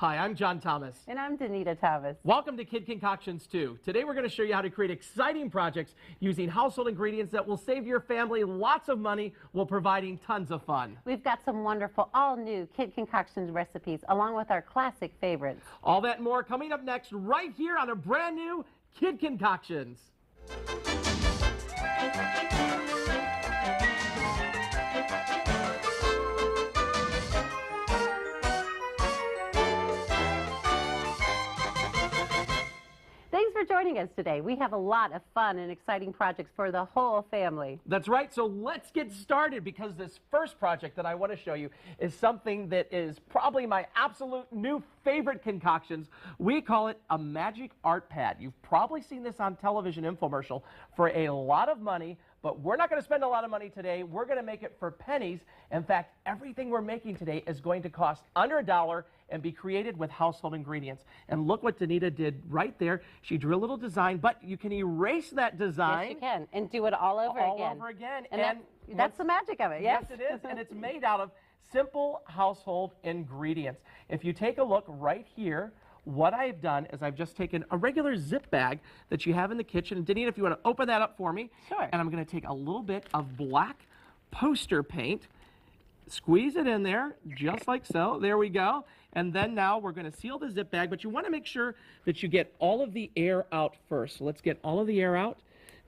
Hi, I'm John Thomas. And I'm Danita Thomas. Welcome to Kid Concoctions 2. Today we're going to show you how to create exciting projects using household ingredients that will save your family lots of money while providing tons of fun. We've got some wonderful all-new Kid Concoctions recipes along with our classic favorites. All that and more coming up next right here on a brand new Kid Concoctions. Thanks for joining us today. We have a lot of fun and exciting projects for the whole family. That's right, so let's get started because this first project that I want to show you is something that is probably my absolute new favorite concoctions. We call it a magic art pad. You've probably seen this on television infomercial for a lot of money, but we're not going to spend a lot of money today. We're going to make it for pennies. In fact, everything we're making today is going to cost under $1 and be created with household ingredients. And look what Danita did right there. She drew a little design, but you can erase that design. Yes, you can, and do it all over again. All over again. And that's the magic of it, yes? Yes, it is, and it's made out of simple household ingredients. If you take a look right here, what I've done is I've just taken a regular zip bag that you have in the kitchen. And Danita, if you want to open that up for me. Sure. And I'm going to take a little bit of black poster paint, squeeze it in there, just like so. There we go. And then now we're going to seal the zip bag, but you want to make sure that you get all of the air out first. So let's get all of the air out.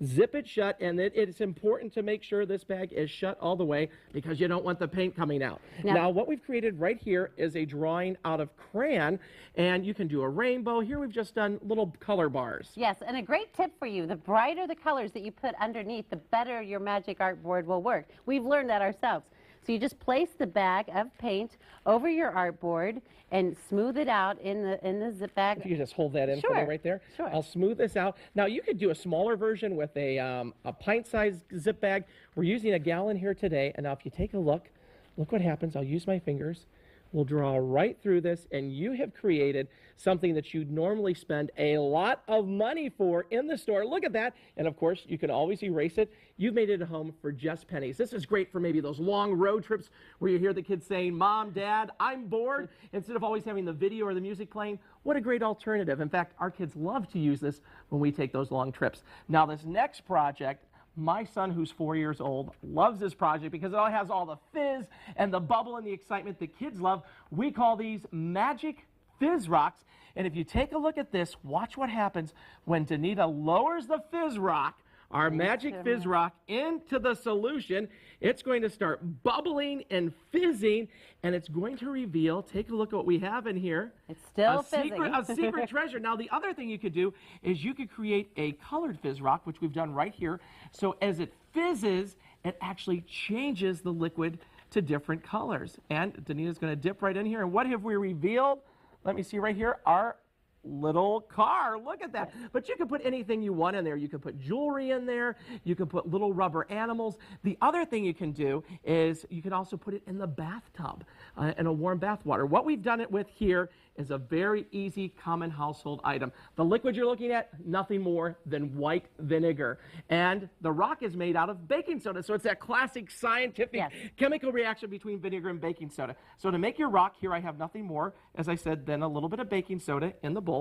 Zip it shut, and it's important to make sure this bag is shut all the way because you don't want the paint coming out. Now, what we've created right here is a drawing out of crayon, and you can do a rainbow. Here we've just done little color bars. Yes, and a great tip for you, the brighter the colors that you put underneath, the better your magic art board will work. We've learned that ourselves. So you just place the bag of paint over your art board and smooth it out in the zip bag. If you just hold that in for me right there. Sure. I'll smooth this out. Now you could do a smaller version with a pint-sized zip bag. We're using a gallon here today, and now if you take a look what happens. I'll use my fingers. We'll draw right through this, and you have created something that you'd normally spend a lot of money for in the store. Look at that. And of course, you can always erase it. You've made it at home for just pennies. This is great for maybe those long road trips where you hear the kids saying, "Mom, Dad, I'm bored." Instead of always having the video or the music playing, what a great alternative. In fact, our kids love to use this when we take those long trips. Now, this next project, my son, who's 4 years old, loves this project because it all has all the fizz and the bubble and the excitement that kids love. We call these magic fizz rocks. And if you take a look at this, watch what happens when Danita lowers the fizz rock, our magic fizz rock, into the solution. It's going to start bubbling and fizzing, and it's going to reveal, take a look at what we have in here. It's still fizzing. A secret treasure. Now, the other thing you could do is you could create a colored fizz rock, which we've done right here. So as it fizzes, it actually changes the liquid to different colors. And Danita's going to dip right in here. And what have we revealed? Let me see right here. Our little car. Look at that. But you can put anything you want in there. You can put jewelry in there. You can put little rubber animals. The other thing you can do is you can also put it in the bathtub in a warm bath water. What we've done it with here is a very easy common household item. The liquid you're looking at, nothing more than white vinegar. And the rock is made out of baking soda. So it's that classic scientific chemical reaction between vinegar and baking soda. So to make your rock, here I have nothing more, as I said, than a little bit of baking soda in the bowl.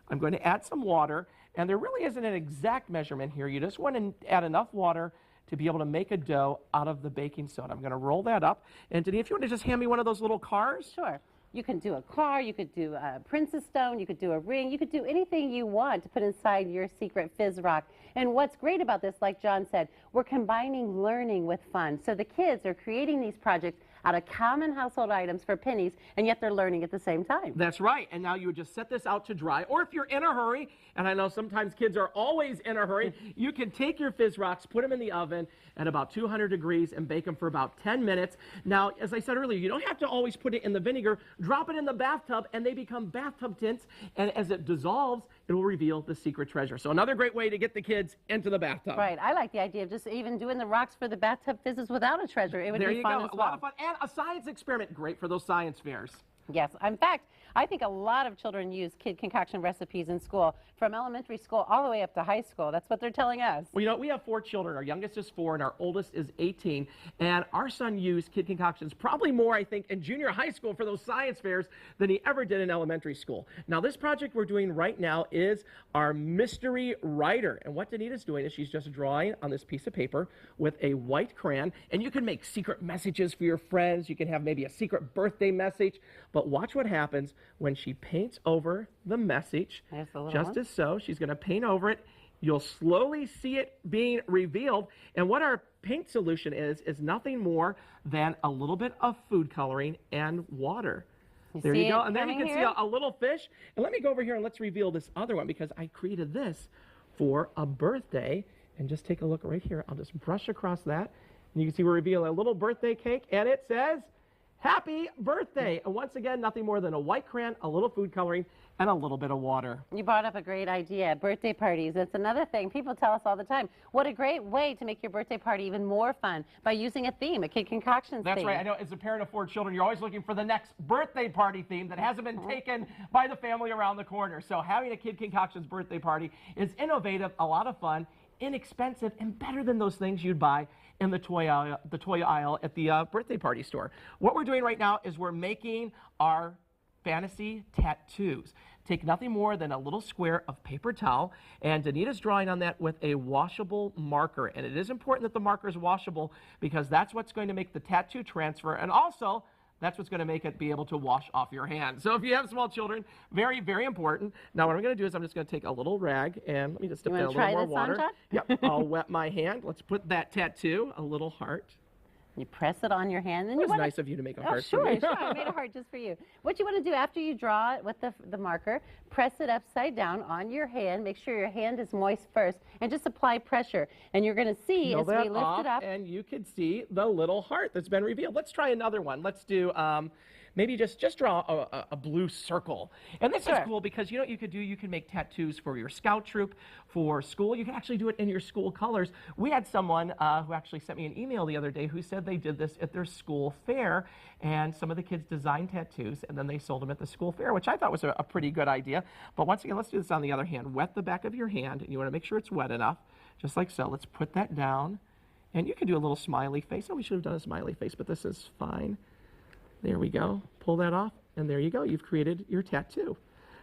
I'm going to add some water, and there really isn't an exact measurement here. You just want to add enough water to be able to make a dough out of the baking soda. I'm going to roll that up. And Denise, if you want to just hand me one of those little cars. Sure. You can do a car, you could do a princess stone, you could do a ring, you could do anything you want to put inside your secret fizz rock. And what's great about this, like John said, we're combining learning with fun. So the kids are creating these projects out of common household items for pennies, and yet they're learning at the same time. That's right. And now you would just set this out to dry. Or if you're in a hurry, and I know sometimes kids are always in a hurry, you can take your fizz rocks, put them in the oven at about 200 degrees and bake them for about 10 minutes. Now, as I said earlier, you don't have to always put it in the vinegar. Drop it in the bathtub, and they become bathtub tints. And as it dissolves, it will reveal the secret treasure. So another great way to get the kids into the bathtub. Right. I like the idea of just even doing the rocks for the bathtub fizzes without a treasure. It would be fun as well. A lot of fun. And a science experiment, great for those science fairs. Yes, in fact, I think a lot of children use kid concoction recipes in school, from elementary school all the way up to high school. That's what they're telling us. Well, you know, we have 4 children. Our youngest is 4 and our oldest is 18. And our son used kid concoctions probably more, I think, in junior high school for those science fairs than he ever did in elementary school. Now, this project we're doing right now is our mystery writer. And what Danita's doing is she's just drawing on this piece of paper with a white crayon. And you can make secret messages for your friends. You can have maybe a secret birthday message. But watch what happens when she paints over the message. Just as so, she's going to paint over it. You'll slowly see it being revealed. And what our paint solution is nothing more than a little bit of food coloring and water. There you go. And then you can see a little fish. And let me go over here and let's reveal this other one, because I created this for a birthday. And just take a look right here. I'll just brush across that. And you can see we're revealing a little birthday cake. And it says, "Happy birthday." And once again, nothing more than a white crayon, a little food coloring, and a little bit of water. You brought up a great idea, birthday parties. That's another thing people tell us all the time. What a great way to make your birthday party even more fun, by using a theme, a kid concoctions theme. That's right. I know as a parent of 4 children, you're always looking for the next birthday party theme that hasn't been taken by the family around the corner. So having a kid concoctions birthday party is innovative, a lot of fun, inexpensive, and better than those things you'd buy in the toy aisle at the birthday party store. What we're doing right now is we're making our fantasy tattoos. Take nothing more than a little square of paper towel, and Danita's drawing on that with a washable marker. And it is important that the marker is washable, because that's what's going to make the tattoo transfer, and also that's what's going to make it be able to wash off your hand. So if you have small children, very, very important. Now what I'm going to do is I'm just going to take a little rag, and let me just dip in a little more water. Yep, I'll wet my hand. Let's put that tattoo, a little heart. You press it on your hand. And it was nice of you to make a heart for me. Sure, I made a heart just for you. What you want to do after you draw it with the marker, press it upside down on your hand. Make sure your hand is moist first, and just apply pressure. And you're going to see as we lift it up. And you can see the little heart that's been revealed. Let's try another one. Let's do maybe just draw a blue circle. And this is cool because you know what you could do? You can make tattoos for your scout troop, for school. You can actually do it in your school colors. We had someone who actually sent me an email the other day who said they did this at their school fair, and some of the kids designed tattoos and then they sold them at the school fair, which I thought was a pretty good idea. But once again, let's do this on the other hand. Wet the back of your hand, and you want to make sure it's wet enough, just like so. Let's put that down, and you can do a little smiley face. Oh, we should have done a smiley face, but this is fine. There we go. Pull that off, and there you go. You've created your tattoo.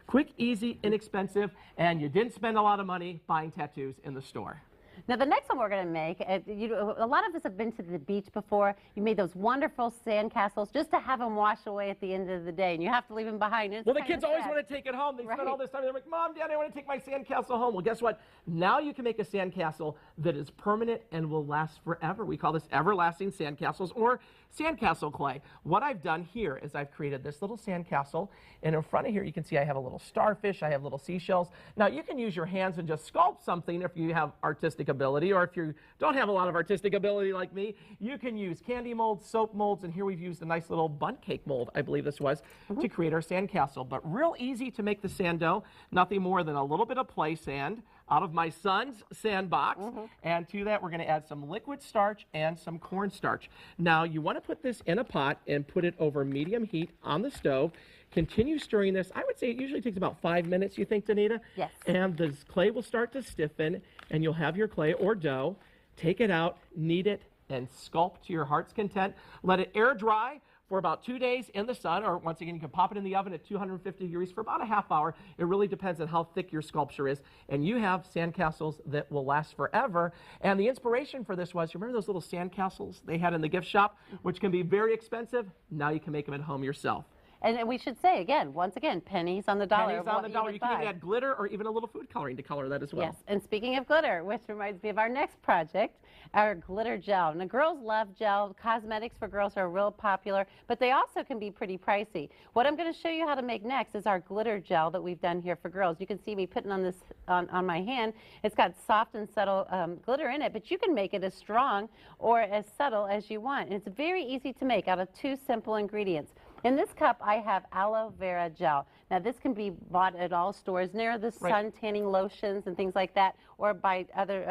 Quick, easy, inexpensive, and you didn't spend a lot of money buying tattoos in the store. Now, the next one we're going to make, a lot of us have been to the beach before. You made those wonderful sand castles just to have them wash away at the end of the day, and you have to leave them behind. Well, the kids always want to take it home. They spend all this time. They're like, "Mom, Dad, I want to take my sand castle home." Well, guess what? Now you can make a sand castle that is permanent and will last forever. We call this everlasting sand castles, or sandcastle clay. What I've done here is I've created this little sandcastle, and in front of here you can see I have a little starfish, I have little seashells. Now you can use your hands and just sculpt something if you have artistic ability, or if you don't have a lot of artistic ability like me, you can use candy molds, soap molds, and here we've used a nice little bundt cake mold, I believe this was, to create our sandcastle. But real easy to make the sand dough, nothing more than a little bit of play sand out of my son's sandbox, and to that we're going to add some liquid starch and some cornstarch. Now you want to put this in a pot and put it over medium heat on the stove. Continue stirring this. I would say it usually takes about 5 minutes, you think, Danita? Yes. And the clay will start to stiffen, and you'll have your clay or dough. Take it out, knead it, and sculpt to your heart's content. Let it air dry for about 2 days in the sun, or once again, you can pop it in the oven at 250 degrees for about a half hour. It really depends on how thick your sculpture is. And you have sandcastles that will last forever. And the inspiration for this was, remember those little sandcastles they had in the gift shop, which can be very expensive? Now you can make them at home yourself. And we should say, again, once again, pennies on the dollar. Pennies on the dollar. You can even add glitter or even a little food coloring to color that as well. Yes, and speaking of glitter, which reminds me of our next project, our glitter gel. Now, girls love gel. Cosmetics for girls are real popular, but they also can be pretty pricey. What I'm going to show you how to make next is our glitter gel that we've done here for girls. You can see me putting on this on my hand. It's got soft and subtle glitter in it, but you can make it as strong or as subtle as you want. And it's very easy to make out of 2 simple ingredients. In this cup, I have aloe vera gel. Now, this can be bought at all stores near the sun tanning lotions and things like that, or by other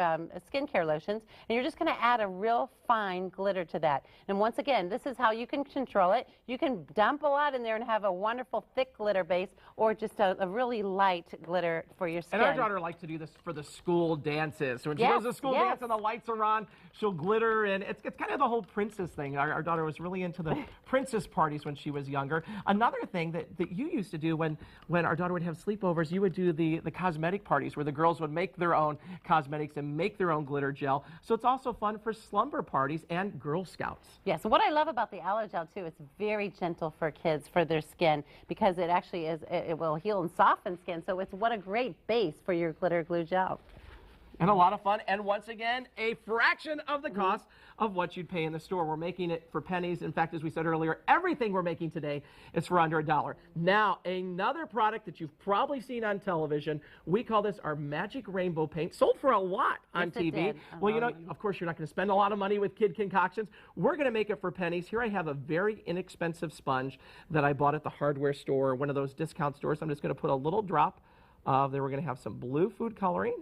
skincare lotions. And you're just going to add a real fine glitter to that. And once again, this is how you can control it. You can dump a lot in there and have a wonderful thick glitter base, or just a really light glitter for your skin. And our daughter likes to do this for the school dances. So when she goes to the school dance and the lights are on, she'll glitter, and it's kind of the whole princess thing. Our daughter was really into the princess parties when she was younger. Another thing that you used to do when our daughter would have sleepovers, you would do the cosmetic parties where the girls would make their own cosmetics and make their own glitter gel. So it's also fun for slumber parties and Girl Scouts. Yes, what I love about the aloe gel too, it's very gentle for kids, for their skin, because it actually is, it will heal and soften skin. So it's what a great base for your glitter glue gel. And a lot of fun, and once again, a fraction of the cost of what you'd pay in the store. We're making it for pennies. In fact, as we said earlier, everything we're making today is for under $1. Now, another product that you've probably seen on television, we call this our Magic Rainbow Paint, sold for a lot on TV. Well, you know, of course, you're not going to spend a lot of money with kid concoctions. We're going to make it for pennies. Here I have a very inexpensive sponge that I bought at the hardware store, one of those discount stores. I'm just going to put a little drop of, then we're going to have some blue food coloring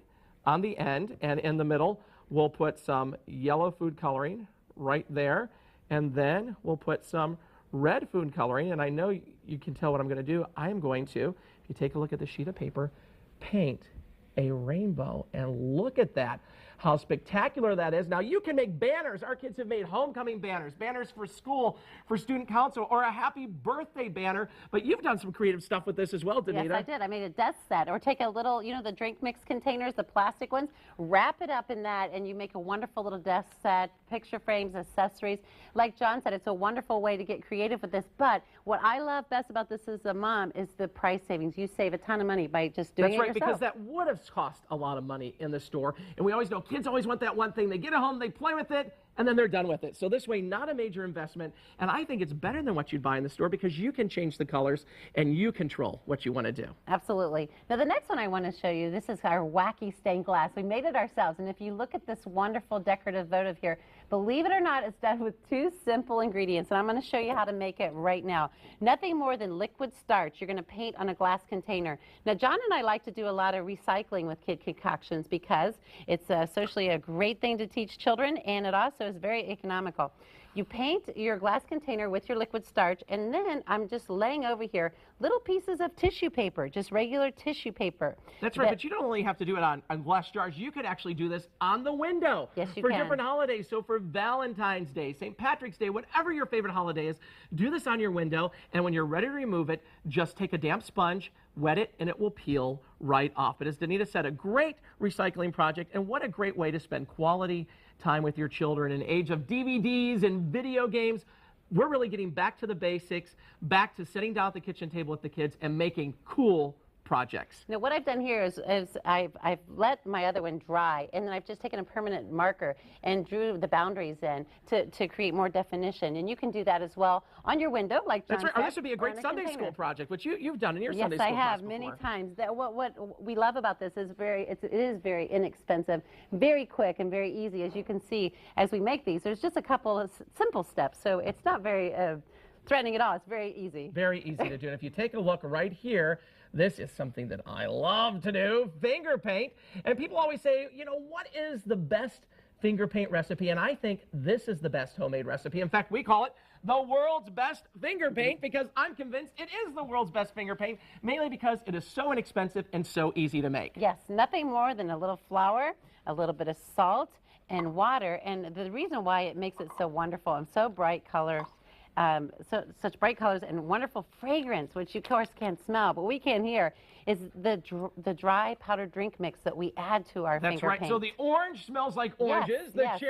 on the end, and in the middle we'll put some yellow food coloring right there, and then we'll put some red food coloring. And I know you can tell what I'm going to do. I am going to, if you take a look at the sheet of paper, paint a rainbow. And look at that, how spectacular that is. Now you can make banners. Our kids have made homecoming banners, banners for school, for student council, or a happy birthday banner. But you've done some creative stuff with this as well, Danita. Yes, I did. I made a desk set, or take a little, you know, the drink mix containers, the plastic ones, wrap it up in that, and you make a wonderful little desk set, picture frames, accessories. Like John said, it's a wonderful way to get creative with this. But what I love best about this as a mom is the price savings. You save a ton of money by just doing it yourself. That's right, because that would have cost a lot of money in the store. And we always know kids always want that one thing. They get it home, they play with it, and then they're done with it. So this way, not a major investment. And I think it's better than what you'd buy in the store because you can change the colors and you control what you want to do. Absolutely. Now the next one I want to show you, this is our Wacky stained glass. We made it ourselves. And if you look at this wonderful decorative votive here, believe it or not, it's done with 2 simple ingredients. And I'm going to show you how to make it right now. Nothing more than liquid starch. You're going to paint on a glass container. Now John and I like to do a lot of recycling with kid concoctions because it's socially a great thing to teach children, and it also is very economical. You paint your glass container with your liquid starch, and then I'm just laying over here little pieces of tissue paper, just regular tissue paper. That's right, but you don't only have to do it on glass jars. You could actually do this on the window. Yes, you for can. Different holidays. So for Valentine's Day, St. Patrick's Day, whatever your favorite holiday is, do this on your window, and when you're ready to remove it, just take a damp sponge, wet it, and it will peel right off. But as Danita said, a great recycling project, and what a great way to spend quality time with your children in an age of DVDs and video games. We're really getting back to the basics, back to sitting down at the kitchen table with the kids and making cool projects. Now what I've done here is I've let my other one dry, and then I've just taken a permanent marker and drew the boundaries in to create more definition. And you can do that as well on your window, like John That's right. said, Oh, this would be a great Sunday school project, which you've done in your yes, Sunday school I have class many before. times. What we love about this is it is very inexpensive, very quick, and very easy. As you can see, as we make these, there's just a couple of simple steps, so it's not very threatening at all. It's very easy. Very easy to do. And if you take a look right here, this is something that I love to do, finger paint. And people always say, you know, what is the best finger paint recipe? And I think this is the best homemade recipe. In fact, we call it the world's best finger paint because I'm convinced it is the world's best finger paint, mainly because it is so inexpensive and so easy to make. Yes, nothing more than a little flour, a little bit of salt, and water. And the reason why it makes it so wonderful and so bright colors, such bright colors and wonderful fragrance, which you of course can't smell, but we can hear, is the dry powdered drink mix that we add to our finger paint. That's right. So the orange smells like oranges. Yes,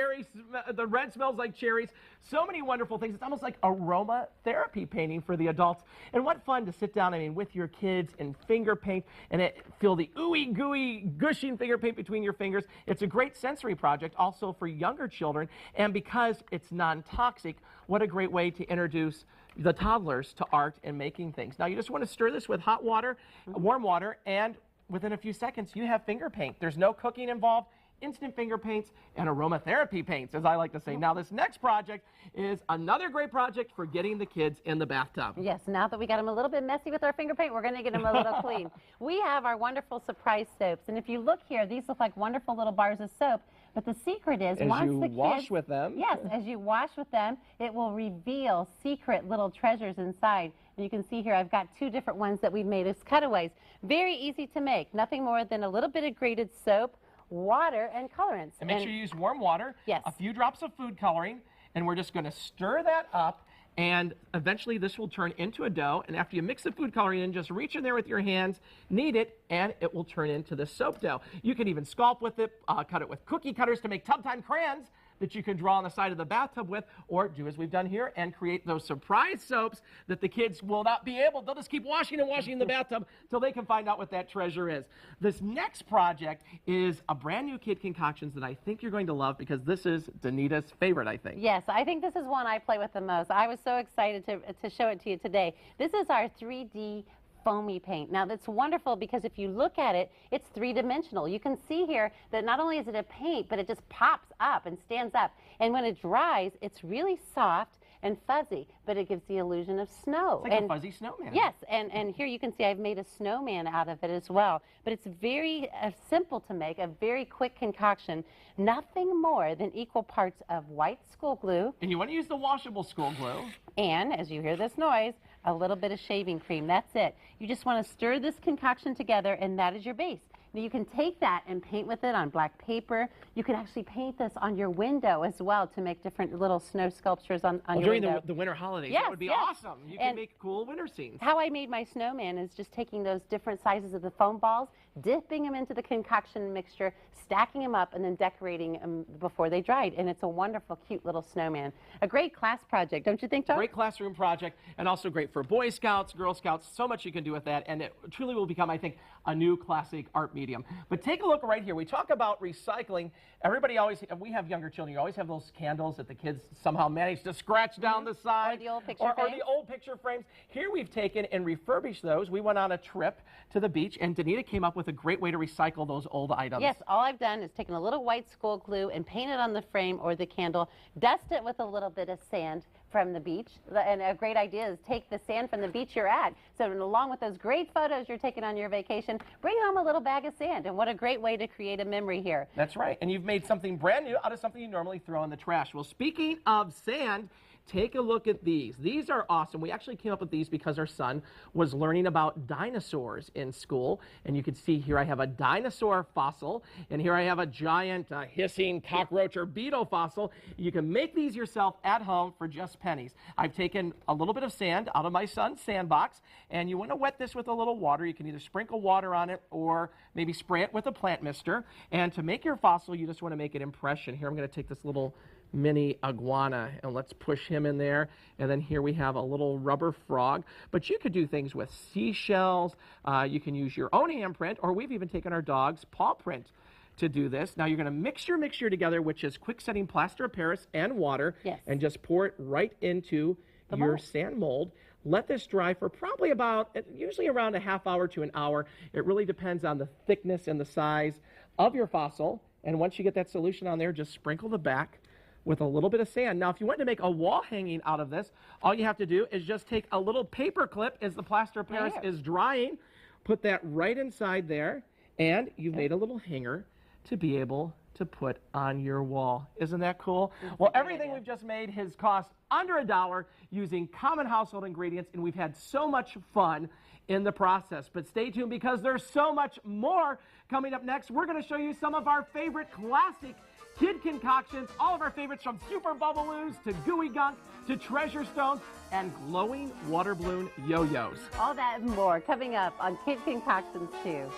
the red smells like cherries. So many wonderful things. It's almost like aromatherapy painting for the adults. And what fun to sit down, I mean, with your kids and finger paint and feel the ooey gooey gushing finger paint between your fingers. It's a great sensory project also for younger children. And because it's non-toxic, what a great way to introduce the toddlers to art and making things. Now you just want to stir this with hot water, warm water, and within a few seconds you have finger paint. There's no cooking involved. instant finger paints, and aromatherapy paints, as I like to say. Now, this next project is another great project for getting the kids in the bathtub. Yes, now that we got them a little bit messy with our finger paint, we're going to get them a little clean. We have our wonderful surprise soaps, and if you look here, these look like wonderful little bars of soap, but the secret is once the kids wash with them. Yes, as you wash with them, it will reveal secret little treasures inside. And you can see here, I've got 2 different ones that we've made as cutaways. Very easy to make. Nothing more than a little bit of grated soap, water, and colorants. And make sure you use warm water, yes, a few drops of food coloring, and we're just going to stir that up. And eventually this will turn into a dough. And after you mix the food coloring in, just reach in there with your hands, knead it, and it will turn into the soap dough. You can even sculpt with it, cut it with cookie cutters to make tub time crayons that you can draw on the side of the bathtub with, or do as we've done here and create those surprise soaps that the kids will not be able. They'll just keep washing and washing in the bathtub till they can find out what that treasure is. This next project is a brand new kid concoctions that I think you're going to love because this is Danita's favorite, I think. Yes, I think this is one I play with the most. I was so excited to show it to you today. This is our 3D foamy paint. Now that's wonderful because if you look at it, it's 3-dimensional. You can see here that not only is it a paint, but it just pops up and stands up. And when it dries, it's really soft and fuzzy, but it gives the illusion of snow. It's like a fuzzy snowman. Yes, and here you can see I've made a snowman out of it as well. But it's very simple to make, a very quick concoction. Nothing more than equal parts of white school glue. And you want to use the washable school glue. And, as you hear this noise, a little bit of shaving cream. That's it. You just want to stir this concoction together, and that is your base. Now you can take that and paint with it on black paper. You can actually paint this on your window as well to make different little snow sculptures on your during window. the winter holidays. Yes, that would be yes. awesome. You can make cool winter scenes. How I made my snowman is just taking those different sizes of the foam balls, dipping them into the concoction mixture, stacking them up, and then decorating them before they dried. And it's a wonderful, cute little snowman. A great class project, don't you think, John? Great classroom project, and also great for Boy Scouts, Girl Scouts. So much you can do with that, and it truly will become, I think, a new classic art medium. But take a look right here. We talk about recycling. Everybody always, we have younger children, you always have those candles that the kids somehow manage to scratch down the side. Or the old picture or frames. the old picture frames. Here we've taken and refurbished those. We went on a trip to the beach, and Danita came up with a great way to recycle those old items. Yes, all I've done is taken a little white school glue and painted on the frame or the candle, dust it with a little bit of sand from the beach. And a great idea is take the sand from the beach you're at. So along with those great photos you're taking on your vacation, bring home a little bag of sand. And what a great way to create a memory here. That's right. And you've made something brand new out of something you normally throw in the trash. Well, speaking of sand, take a look at these. These are awesome. We actually came up with these because our son was learning about dinosaurs in school. And you can see here I have a dinosaur fossil, and here I have a giant hissing cockroach or beetle fossil. You can make these yourself at home for just pennies. I've taken a little bit of sand out of my son's sandbox, and you want to wet this with a little water. You can either sprinkle water on it or maybe spray it with a plant mister. And to make your fossil, you just want to make an impression. Here I'm going to take this little mini iguana, and let's push him in there. And then here we have a little rubber frog. But you could do things with seashells. You can use your own handprint, or we've even taken our dog's paw print to do this. Now you're going to mix your mixture together, which is quick setting plaster of Paris and water, and just pour it right into your sand mold. Let this dry for probably about, usually around a half hour to an hour. It really depends on the thickness and the size of your fossil. And once you get that solution on there, just sprinkle the back with a little bit of sand. Now, if you want to make a wall hanging out of this, all you have to do is just take a little paper clip as the plaster of Paris is drying, put that right inside there, and you've made a little hanger to be able to put on your wall. Isn't that cool? Well, everything we've just made has cost under $1 using common household ingredients, and we've had so much fun in the process. But stay tuned because there's so much more coming up next. We're going to show you some of our favorite classic kid concoctions, all of our favorites from Super Bubble Ooze to Gooey Gunk to Treasure Stones and glowing water balloon yo-yos. All that and more coming up on Kid Concoctions 2.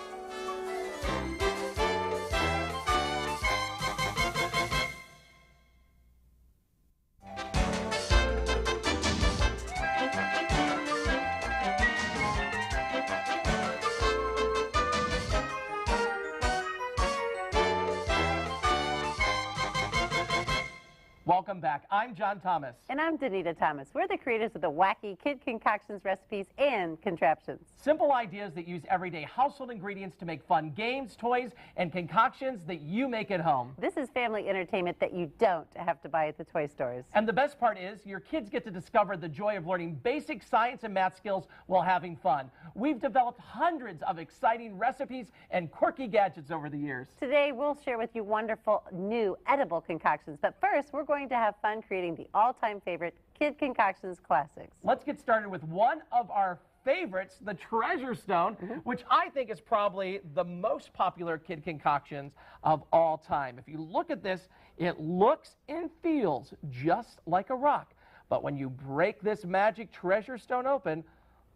Welcome back. I'm John Thomas. And I'm Danita Thomas. We're the creators of the Wacky Kid Concoctions recipes and contraptions. Simple ideas that use everyday household ingredients to make fun games, toys, and concoctions that you make at home. This is family entertainment that you don't have to buy at the toy stores. And the best part is your kids get to discover the joy of learning basic science and math skills while having fun. We've developed hundreds of exciting recipes and quirky gadgets over the years. Today we'll share with you wonderful new edible concoctions. But first, we're going to have fun creating the all-time favorite Kid Concoctions classics. Let's get started with one of our favorites, the Treasure Stone, which I think is probably the most popular kid concoctions of all time. If you look at this, it looks and feels just like a rock. But when you break this magic Treasure Stone open,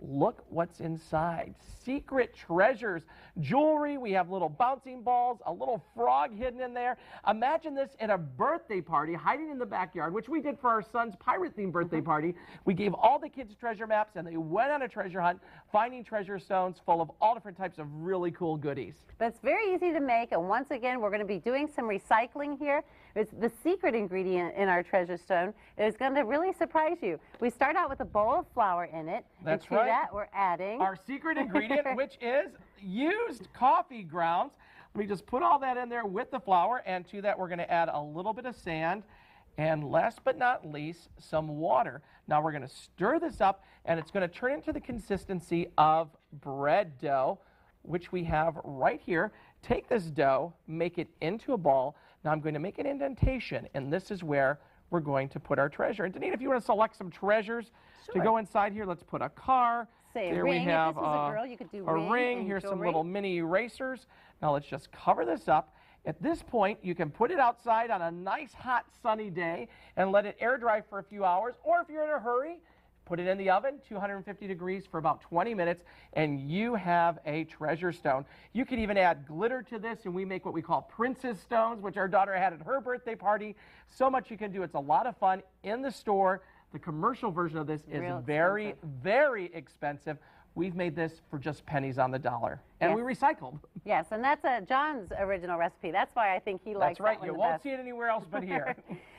look what's inside. Secret treasures, jewelry, we have little bouncing balls, a little frog hidden in there. Imagine this at a birthday party hiding in the backyard, which we did for our son's pirate-themed birthday party. We gave all the kids treasure maps and they went on a treasure hunt, finding treasure stones full of all different types of really cool goodies. But it's very easy to make, and once again, we're going to be doing some recycling here. It's the secret ingredient in our Treasure Stone is going to really surprise you. We start out with a bowl of flour in it. That's and to right. that, we're adding our secret ingredient, which is used coffee grounds. Let me just put all that in there with the flour, and to that we're going to add a little bit of sand, and last but not least, some water. Now we're going to stir this up, and it's going to turn into the consistency of bread dough, which we have right here. Take this dough, make it into a ball. Now I'm going to make an indentation, and this is where we're going to put our treasure. And Danita, if you want to select some treasures to go inside here, let's put a car. Say a there ring. we have if this is a girl, you could do a ring. Here's some little mini erasers. Now let's just cover this up. At this point, you can put it outside on a nice, hot, sunny day and let it air dry for a few hours. Or if you're in a hurry, put it in the oven, 250 degrees for about 20 minutes, and you have a treasure stone. You could even add glitter to this, and we make what we call princess stones, which our daughter had at her birthday party. So much you can do. It's a lot of fun in the store. The commercial version of this is very, very expensive. We've made this for just pennies on the dollar, and we recycled. Yes, and that's John's original recipe. That's why I think he likes that one the best. That's right. You won't best. see it anywhere else but here.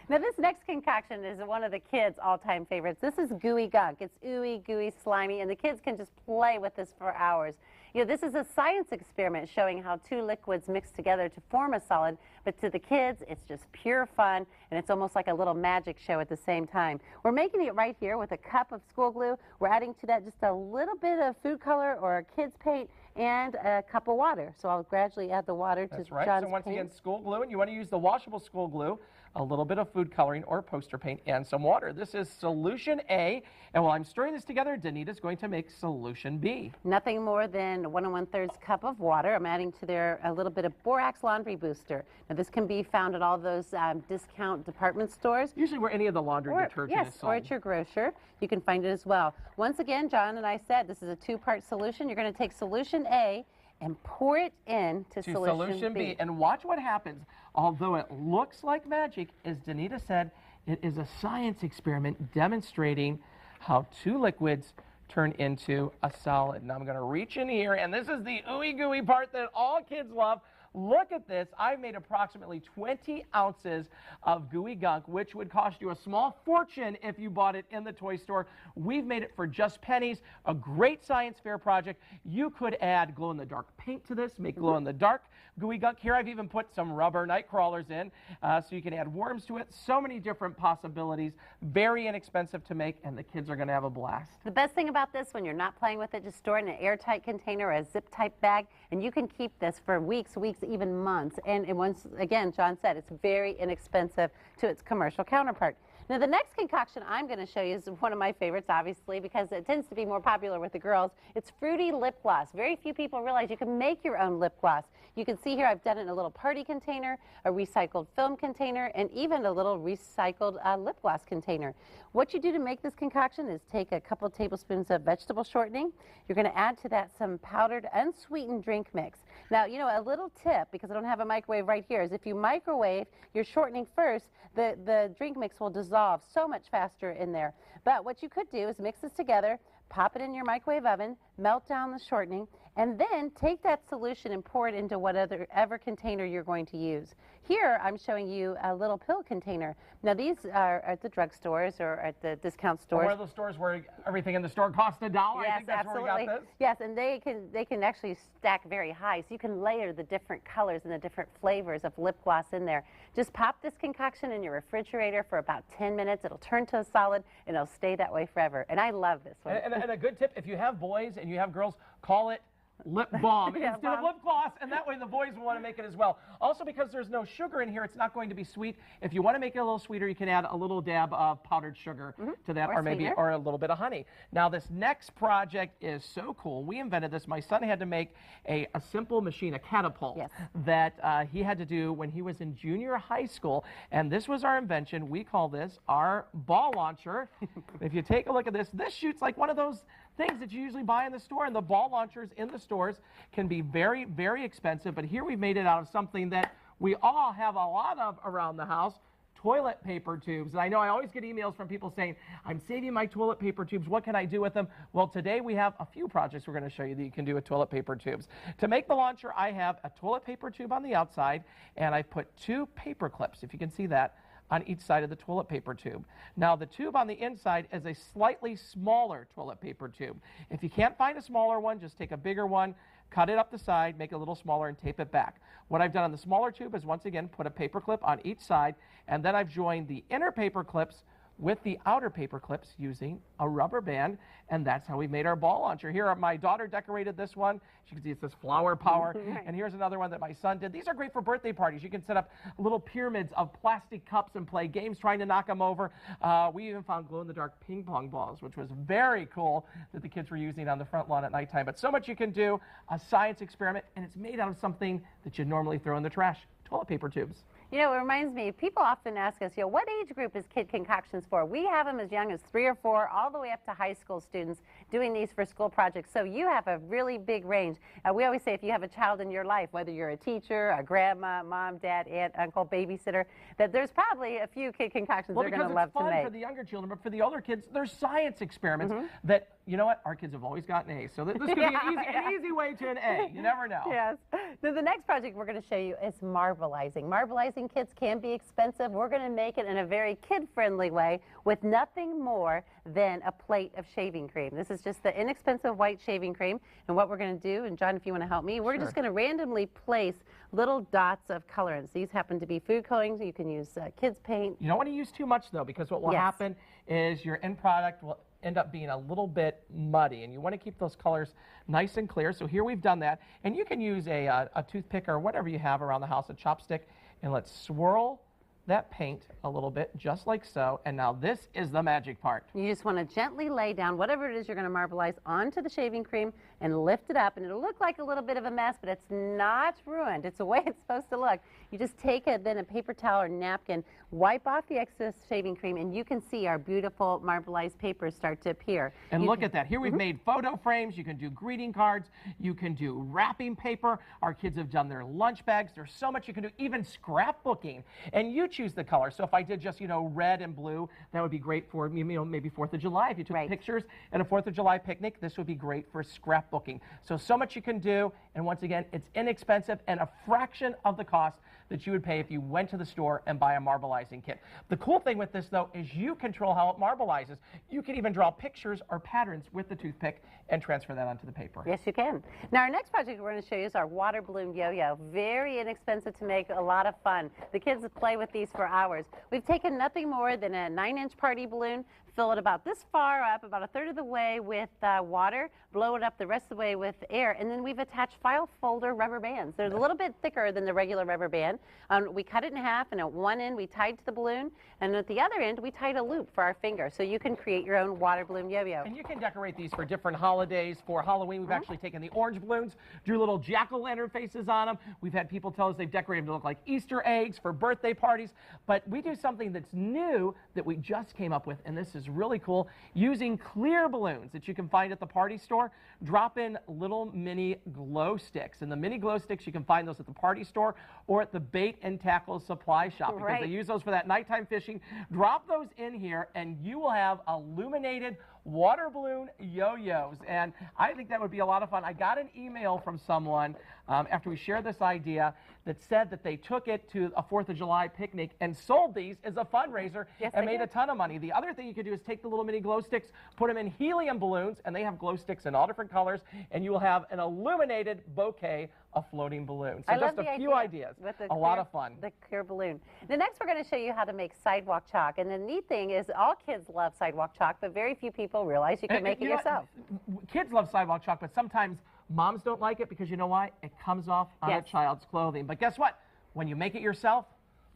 Now, this next concoction is one of the kids' all-time favorites. This is Gooey Gunk. It's ooey, gooey, slimy, and the kids can just play with this for hours. You know, this is a science experiment showing how two liquids mix together to form a solid, but to the kids, it's just pure fun, and it's almost like a little magic show at the same time. We're making it right here with a cup of school glue. We're adding to that just a little bit of food color or a kid's paint and a cup of water. So I'll gradually add the water to That's right. John's So once paint. again, school glue, and you want to use the washable school glue, a little bit of food coloring or poster paint, and some water. This is solution A, and while I'm stirring this together, Danita's going to make solution B. Nothing more than 1 1/3 cup of water. I'm adding to there a little bit of borax laundry booster. Now this can be found at all those discount department stores. Usually where any of the laundry detergent is sold. Or at your grocer. You can find it as well. Once again, John and I said this is a two-part solution. You're going to take solution A and pour it into solution B. And watch what happens. Although it looks like magic, as Danita said, it is a science experiment demonstrating how two liquids turn into a solid. Now I'm going to reach in here, and this is the ooey gooey part that all kids love. Look at this. I've made approximately 20 ounces of gooey gunk, which would cost you a small fortune if you bought it in the toy store. We've made it for just pennies. A great science fair project. You could add glow-in-the-dark paint to this, make glow-in-the-dark gooey gunk. Here I've even put some rubber night crawlers in, so you can add worms to it. So many different possibilities. Very inexpensive to make, and the kids are going to have a blast. The best thing about this, when you're not playing with it, just store it in an airtight container or a zip-type bag, and you can keep this for weeks, even months. And once again, John said it's very inexpensive to its commercial counterpart. Now, the next concoction I'm going to show you is one of my favorites, obviously, because it tends to be more popular with the girls. It's fruity lip gloss. Very few people realize you can make your own lip gloss. You can see here I've done it in a little party container, a recycled film container, and even a little recycled lip gloss container. What you do to make this concoction is take a couple tablespoons of vegetable shortening. You're going to add to that some powdered unsweetened drink mix. Now, you know, a little tip, because I don't have a microwave right here, is if you microwave your shortening first, the drink mix will dissolve so much faster in there. But what you could do is mix this together, pop it in your microwave oven, melt down the shortening, and then take that solution and pour it into whatever container you're going to use. Here, I'm showing you a little pill container. Now, these are at the drugstores or at the discount stores. One of those stores where everything in the store costs $1. Yes, I think that's absolutely. where we got this. Yes, and they can actually stack very high, so you can layer the different colors and the different flavors of lip gloss in there. Just pop this concoction in your refrigerator for about 10 minutes. It'll turn to a solid, and it'll stay that way forever. And I love this one. And a good tip, if you have boys and you have girls, call it lip balm instead of lip gloss, and that way the boys will want to make it as well. Also, because there's no sugar in here, it's not going to be sweet. If you want to make it a little sweeter, you can add a little dab of powdered sugar to that, or maybe a little bit of honey. Now, this next project is so cool. We invented this. My son had to make a simple machine, a catapult, that he had to do when he was in junior high school, and this was our invention. We call this our ball launcher. If you take a look at this, this shoots like one of those things that you usually buy in the store, and the ball launchers in the stores can be very, very expensive, but here we've made it out of something that we all have a lot of around the house, toilet paper tubes. And I know I always get emails from people saying, I'm saving my toilet paper tubes, what can I do with them? Well, today we have a few projects we're going to show you that you can do with toilet paper tubes. To make the launcher, I have a toilet paper tube on the outside, and I've put 2 paper clips, if you can see that, on each side of the toilet paper tube. Now, the tube on the inside is a slightly smaller toilet paper tube. If you can't find a smaller one, just take a bigger one, cut it up the side, make it a little smaller, and tape it back. What I've done on the smaller tube is, once again, put a paper clip on each side, and then I've joined the inner paper clips with the outer paper clips using a rubber band, and that's how we made our ball launcher. Here, my daughter decorated this one. As you can see, it says flower power, and here's another one that my son did. These are great for birthday parties. You can set up little pyramids of plastic cups and play games trying to knock them over. We even found glow-in-the-dark ping pong balls, which was very cool that the kids were using on the front lawn at nighttime. But so much you can do, a science experiment, and it's made out of something that you normally throw in the trash, toilet paper tubes. You know, it reminds me, people often ask us, what age group is Kid Concoctions for? We have them as young as 3 or 4, all the way up to high school students doing these for school projects. So you have a really big range. We always say if you have a child in your life, whether you're a teacher, a grandma, mom, dad, aunt, uncle, babysitter, that there's probably a few Kid Concoctions they're going to love to make. Well, because it's fun for the younger children, but for the older kids, there's science experiments that, you know what, our kids have always gotten A's. So this could be an easy way to an A. You never know. Yes. So the next project we're going to show you is Marbleizing. Marbleizing kits can be expensive. We're going to make it in a very kid-friendly way with nothing more than a plate of shaving cream. This is just the inexpensive white shaving cream. And what we're going to do, and John, if you want to help me, we're just going to randomly place little dots of colorants. These happen to be food coloring. You can use kids' paint. You don't want to use too much, though, because what will happen is your end product will end up being a little bit muddy, and you want to keep those colors nice and clear. So here we've done that, and you can use a toothpick or whatever you have around the house, a chopstick, and let's swirl that paint a little bit, just like so. And now this is the magic part. You just want to gently lay down whatever it is you're going to marbleize onto the shaving cream and lift it up, and it'll look like a little bit of a mess, but it's not ruined. It's the way it's supposed to look. You just take then a paper towel or napkin, wipe off the excess shaving cream, and you can see our beautiful marbleized papers start to appear. And look at that. Here we've made photo frames. You can do greeting cards. You can do wrapping paper. Our kids have done their lunch bags. There's so much you can do, even scrapbooking. And you choose the color. So if I did just, red and blue, that would be great for, maybe 4th of July. If you took pictures at a 4th of July picnic, this would be great for scrapbooking. So much you can do. And once again, it's inexpensive and a fraction of the cost that you would pay if you went to the store and buy a marbleizing kit. The cool thing with this, though, is you control how it marbleizes. You can even draw pictures or patterns with the toothpick and transfer that onto the paper. Yes, you can. Now, our next project we're going to show you is our water balloon yo-yo. Very inexpensive to make, a lot of fun. The kids play with these for hours. We've taken nothing more than a 9-inch party balloon, fill it about this far up, about 1/3 of the way with water, blow it up the rest of the way with air, and then we've attached file folder rubber bands. They're a little bit thicker than the regular rubber band. We cut it in half, and at one end we tied to the balloon, and at the other end we tied a loop for our finger, so you can create your own water balloon yo-yo. And you can decorate these for different holidays. For Halloween, we've actually taken the orange balloons, drew little jack-o'-lantern faces on them. We've had people tell us they've decorated them to look like Easter eggs for birthday parties, but we do something that's new that we just came up with, and this is really cool. Using clear balloons that you can find at the party store, drop in little mini glow sticks, and the mini glow sticks, you can find those at the party store or at the bait and tackle supply shop, because they use those for that nighttime fishing. Drop those in here and you will have illuminated water balloon yo-yos. And I think that would be a lot of fun. I got an email from someone after we shared this idea that said that they took it to a 4th of July picnic and sold these as a fundraiser and made a ton of money. The other thing you could do is take the little mini glow sticks, put them in helium balloons, and they have glow sticks in all different colors, and you will have an illuminated bouquet of floating balloons. So just a few ideas. A lot of fun. The clear balloon. The next we're going to show you how to make sidewalk chalk. And the neat thing is all kids love sidewalk chalk, but very few people realize you can make it yourself. Kids love sidewalk chalk, but sometimes moms don't like it because you know why? It comes off on a child's clothing. But guess what? When you make it yourself,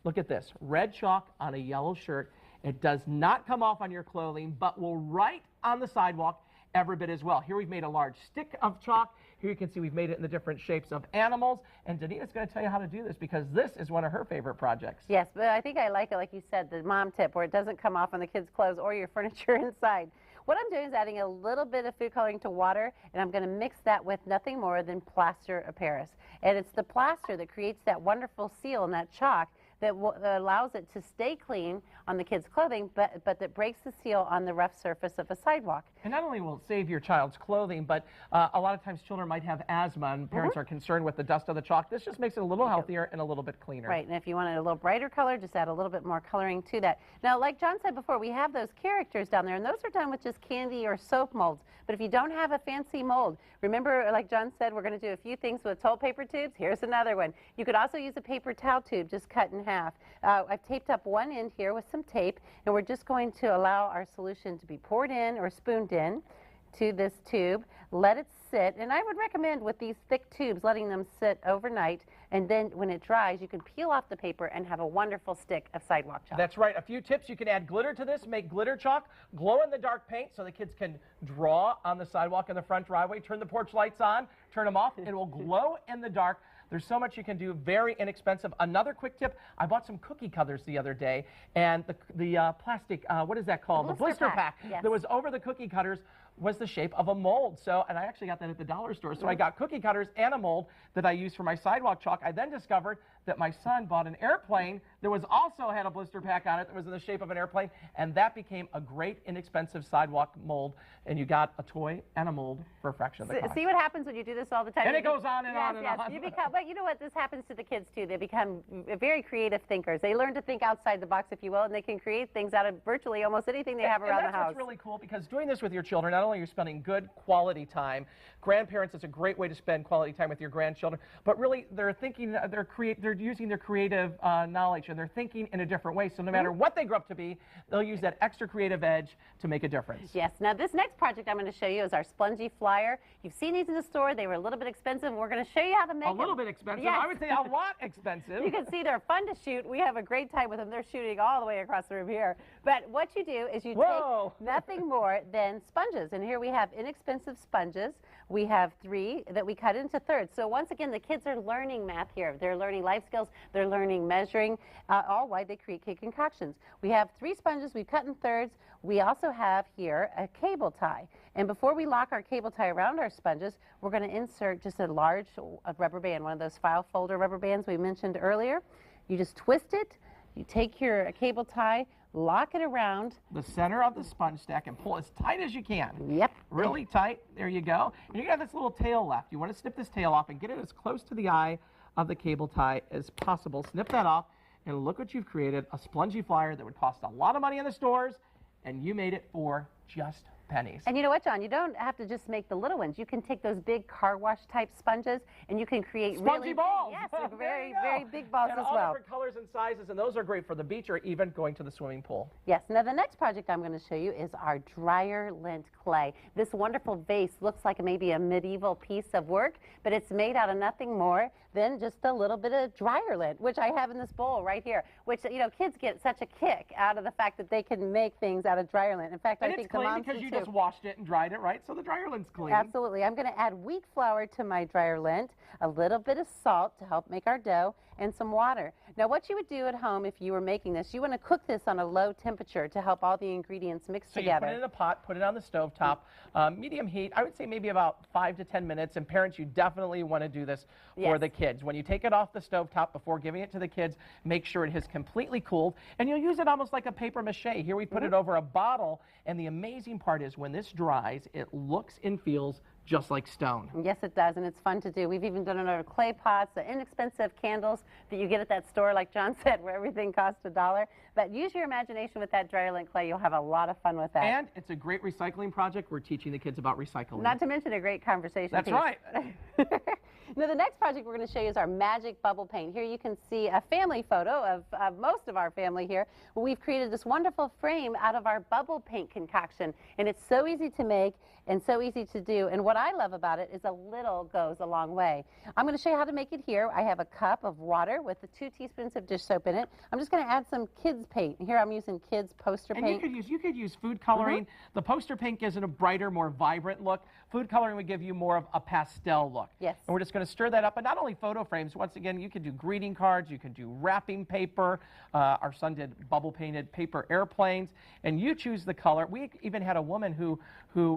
look at this. Red chalk on a yellow shirt. It does not come off on your clothing, but will write on the sidewalk every bit as well. Here we've made a large stick of chalk. Here you can see we've made it in the different shapes of animals. And Danita's going to tell you how to do this because this is one of her favorite projects. Yes, but I think I like it, like you said, the mom tip, where it doesn't come off on the kids' clothes or your furniture inside. What I'm doing is adding a little bit of food coloring to water, and I'm going to mix that with nothing more than plaster of Paris. And it's the plaster that creates that wonderful seal in that chalk that allows it to stay clean on the kids' clothing, but that breaks the seal on the rough surface of a sidewalk. And not only will it save your child's clothing, but a lot of times children might have asthma, and parents are concerned with the dust of the chalk. This just makes it a little healthier and a little bit cleaner. Right, and if you want it a little brighter color, just add a little bit more coloring to that. Now, like John said before, we have those characters down there, and those are done with just candy or soap molds. But if you don't have a fancy mold, remember, like John said, we're going to do a few things with toilet paper tubes. Here's another one. You could also use a paper towel tube, just cut in half. I've taped up one end here with some tape, and we're just going to allow our solution to be poured in or spooned in to this tube. Let it sit, and I would recommend with these thick tubes letting them sit overnight, and then when it dries you can peel off the paper and have a wonderful stick of sidewalk chalk. That's right. A few tips: you can add glitter to this, make glitter chalk, glow in the dark paint so the kids can draw on the sidewalk in the front driveway, turn the porch lights on, turn them off, it will glow in the dark. There's so much you can do, very inexpensive. Another quick tip, I bought some cookie cutters the other day, and the plastic, what is that called? The blister pack. Yes. That was over the cookie cutters was the shape of a mold. So, and I actually got that at the dollar store. So I got cookie cutters and a mold that I use for my sidewalk chalk. I then discovered that my son bought an airplane that was also had a blister pack on it that was in the shape of an airplane, and that became a great inexpensive sidewalk mold, and you got a toy and a mold for a fraction of the cost. See what happens when you do this all the time? And it goes on and on and on. But you know what? This happens to the kids too. They become very creative thinkers. They learn to think outside the box, if you will, and they can create things out of virtually almost anything they have around the house. That's what's really cool, because doing this with your children, not only are you spending good quality time, grandparents, it's a great way to spend quality time with your grandchildren, but really they're thinking, they're using their creative knowledge, and they're thinking in a different way. So no matter what they grow up to be, they'll use that extra creative edge to make a difference. Yes. Now this next project I'm going to show you is our spongy flyer. You've seen these in the store. They were a little bit expensive, and we're going to show you how to make them. A little bit expensive? Yes. I would say a lot expensive. You can see they're fun to shoot. We have a great time with them. They're shooting all the way across the room here. But what you do is you take nothing more than sponges. And here we have inexpensive sponges. We have 3 that we cut into thirds. So once again, the kids are learning math here. They're learning life skills. They're learning measuring, all while they create concoctions. We have 3 sponges we cut in thirds. We also have here a cable tie. And before we lock our cable tie around our sponges, we're going to insert just a large rubber band, one of those file folder rubber bands we mentioned earlier. You just twist it. You take your cable tie, lock it around the center of the sponge stack and pull as tight as you can. Yep. Really tight. There you go. And you're going to have this little tail left. You want to snip this tail off and get it as close to the eye of the cable tie as possible. Snip that off, and look what you've created, a spongy flyer that would cost a lot of money in the stores, and you made it for just pennies. And you know what, John? You don't have to just make the little ones. You can take those big car wash type sponges, and you can create spongy balls. Yes, very big balls and as all well. Different colors and sizes, and those are great for the beach or even going to the swimming pool. Yes. Now the next project I'm going to show you is our dryer lint clay. This wonderful vase looks like maybe a medieval piece of work, but it's made out of nothing more than just a little bit of dryer lint, which I have in this bowl right here. Which, you know, kids get such a kick out of the fact that they can make things out of dryer lint. In fact, I think the moms do too. Because you just washed it and dried it, right? So the dryer lint's clean. Absolutely. I'm going to add wheat flour to my dryer lint, a little bit of salt to help make our dough, and some water. Now, what you would do at home if you were making this, you want to cook this on a low temperature to help all the ingredients mix together. So you put it in a pot, put it on the stove top, medium heat. I would say maybe about 5 to 10 minutes. And parents, you definitely want to do this for the kids. When you take it off the stove top before giving it to the kids, make sure it has completely cooled. And you'll use it almost like a paper mache. Here we put it over a bottle, and the amazing part is when this dries, it looks and feels just like stone. Yes, it does, and it's fun to do. We've even done it out of clay pots, the inexpensive candles that you get at that store, like John said, where everything costs $1. But use your imagination with that dry lint clay. You'll have a lot of fun with that. And it's a great recycling project. We're teaching the kids about recycling. Not to mention a great conversation That's piece. right. Now, the next project we're going to show you is our magic bubble paint. Here you can see a family photo of most of our family here. We've created this wonderful frame out of our bubble paint concoction, and it's so easy to make and so easy to do. And what I love about it is a little goes a long way. I'm going to show you how to make it here. I have a cup of water with the 2 teaspoons of dish soap in it. I'm just going to add some kids paint. Here I'm using kids poster And paint. you could use food coloring. The poster paint gives it a brighter, more vibrant look. Food coloring would give you more of a pastel look. Yes. And we're just going to stir that up. But not only photo frames. Once again, you can do greeting cards. You can do wrapping paper. Our son did bubble painted paper airplanes. And you choose the color. We even had a woman who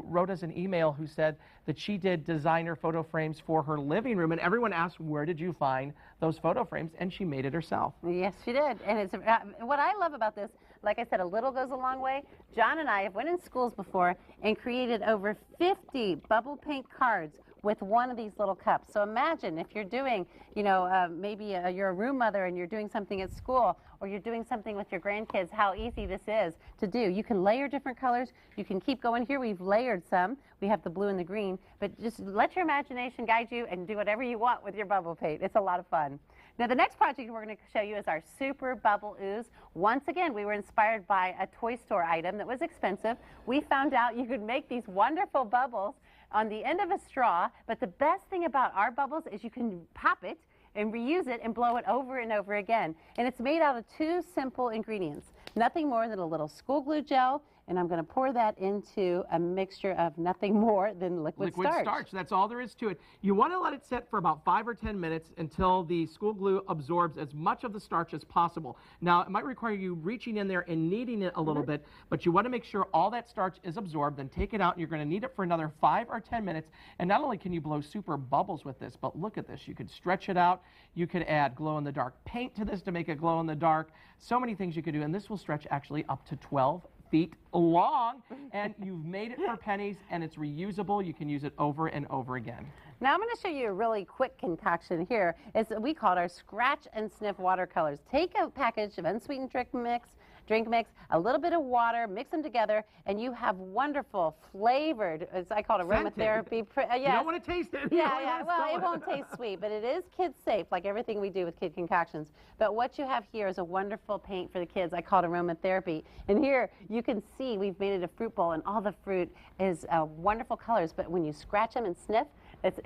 wrote us an email who said that she did designer photo frames for her living room. And everyone asked, where did you find those photo frames? And she made it herself. Yes, she did. And it's what I love about this, like I said, a little goes a long way. John and I have went in schools before and created over 50 bubble paint cards with one of these little cups. So imagine if you're doing, you know, maybe you're a room mother and you're doing something at school, or you're doing something with your grandkids, how easy this is to do. You can layer different colors. You can keep going. Here we've layered some. We have the blue and the green, but just let your imagination guide you and do whatever you want with your bubble paint. It's a lot of fun. Now, the next project we're going to show you is our Super Bubble Ooze. Once again, we were inspired by a toy store item that was expensive. We found out you could make these wonderful bubbles on the end of a straw, but the best thing about our bubbles is you can pop it and reuse it and blow it over and over again. And it's made out of 2 simple ingredients, nothing more than a little school glue gel, and I'm going to pour that into a mixture of nothing more than liquid starch. That's all there is to it. You want to let it sit for about 5 or 10 minutes until the school glue absorbs as much of the starch as possible. Now, it might require you reaching in there and kneading it a little bit, but you want to make sure all that starch is absorbed. Then take it out, and you're going to knead it for another 5 or 10 minutes. And not only can you blow super bubbles with this, but look at this. You could stretch it out. You could add glow-in-the-dark paint to this to make it glow-in-the-dark. So many things you could do, and this will stretch actually up to 12 feet long, and you've made it for pennies, and it's reusable. You can use it over and over again. Now I'm going to show you a really quick concoction here. We call it our scratch and sniff watercolors. Take a package of unsweetened drink mix, a little bit of water, mix them together, and you have wonderful flavored, as I call it, aromatherapy. You don't want to taste it. Yeah. Well, it won't taste sweet, but it is kid safe, like everything we do with kid concoctions. But what you have here is a wonderful paint for the kids. I call it aromatherapy. And here you can see we've made it a fruit bowl, and all the fruit is wonderful colors. But when you scratch them and sniff,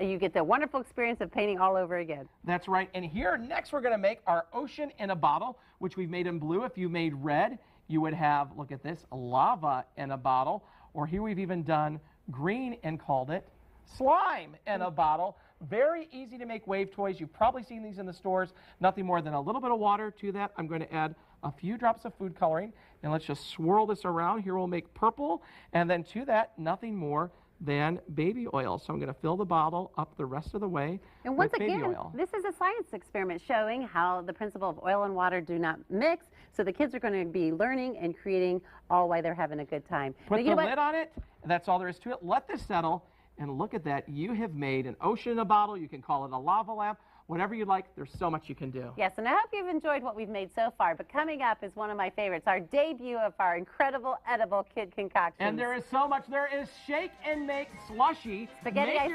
you get the wonderful experience of painting all over again. That's right. And here next we're going to make our ocean in a bottle, which we've made in blue. If you made red, you would have, look at this, lava in a bottle. Or here we've even done green and called it slime in a bottle. Very easy to make wave toys. You've probably seen these in the stores. Nothing more than a little bit of water to that. I'm going to add a few drops of food coloring, and let's just swirl this around. Here we'll make purple, and then to that, nothing more than baby oil. So I'm going to fill the bottle up the rest of the way and once with again, baby oil. This is a science experiment showing how the principle of oil and water do not mix. So the kids are going to be learning and creating all while they're having a good time. Put the lid on it, and that's all there is to it. Let this settle, and look at that. You have made an ocean in a bottle. You can call it a lava lamp. Whatever you like, there's so much you can do. Yes, and I hope you've enjoyed what we've made so far, but coming up is one of my favorites, our debut of our incredible edible kid concoctions. And there is so much. There is shake and make slushy. Spaghetti ice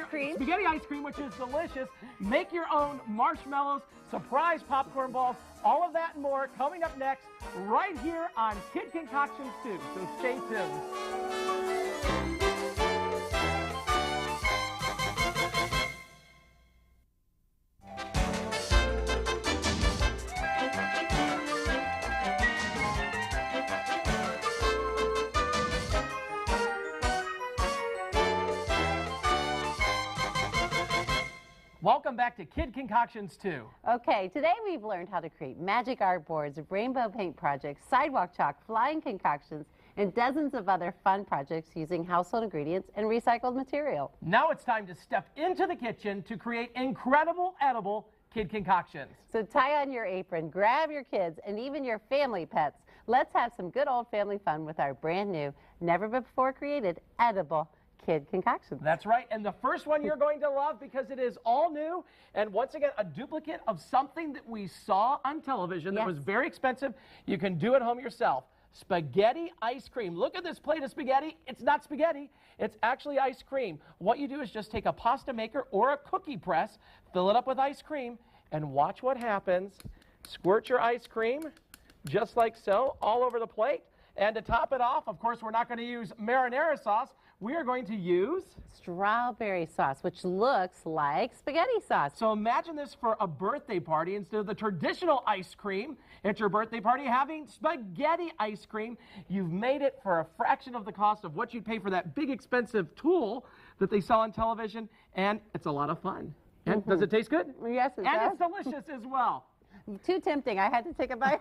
cream, which is delicious. Make your own marshmallows, surprise popcorn balls, all of that and more coming up next right here on Kid Concoctions 2. So stay tuned. Welcome back to Kid Concoctions 2. Okay, today we've learned how to create magic art boards, rainbow paint projects, sidewalk chalk, flying concoctions, and dozens of other fun projects using household ingredients and recycled material. Now it's time to step into the kitchen to create incredible edible kid concoctions. So tie on your apron, grab your kids and even your family pets. Let's have some good old family fun with our brand new, never before created, edible kid concoctions. That's right, and the first one you're going to love because it is all new, and once again, a duplicate of something that we saw on television that was very expensive. You can do at home yourself. Spaghetti ice cream. Look at this plate of spaghetti. It's not spaghetti. It's actually ice cream. What you do is just take a pasta maker or a cookie press, fill it up with ice cream, and watch what happens. Squirt your ice cream, just like so, all over the plate. And to top it off, of course, we're not going to use marinara sauce. We are going to use strawberry sauce, which looks like spaghetti sauce. So imagine this for a birthday party. Instead of the traditional ice cream at your birthday party, having spaghetti ice cream. You've made it for a fraction of the cost of what you'd pay for that big expensive tool that they sell on television, and it's a lot of fun. And does it taste good? Yes, it does. And it's delicious as well. Too tempting. I had to take a bite.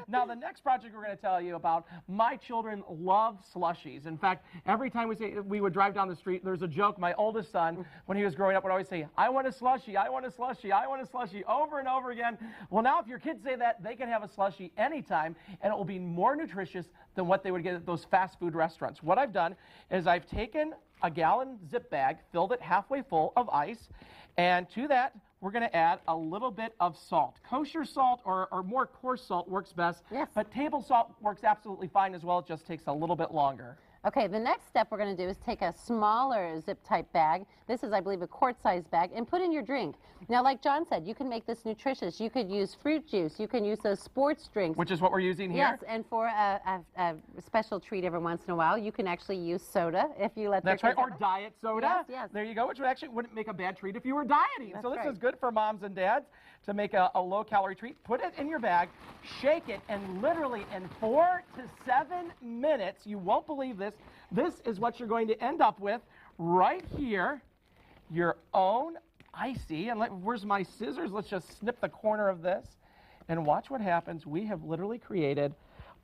Now, the next project we're going to tell you about, my children love slushies. In fact, every time we would drive down the street, there's a joke. My oldest son, when he was growing up, would always say, I want a slushie, I want a slushie, I want a slushie, over and over again. Well, now if your kids say that, they can have a slushie anytime, and it will be more nutritious than what they would get at those fast food restaurants. What I've done is I've taken a gallon zip bag, filled it halfway full of ice, and to that, we're going to add a little bit of salt. Kosher salt or more coarse salt works best, but table salt works absolutely fine as well. It just takes a little bit longer. Okay, the next step we're going to do is take a smaller zip-type bag. This is, I believe, a quart-sized bag, and put in your drink. Now, like John said, you can make this nutritious. You could use fruit juice. You can use those sports drinks. Which is what we're using here? Yes, and for a special treat every once in a while, you can actually use soda if you let That's right, or diet soda. Yes, yes. There you go, which wouldn't make a bad treat if you were dieting. So this is good for moms and dads to make a low-calorie treat. Put it in your bag, shake it, and literally in 4 to 7 minutes, you won't believe this, this is what you're going to end up with right here, your own icy, and where's my scissors? Let's just snip the corner of this, and watch what happens. We have literally created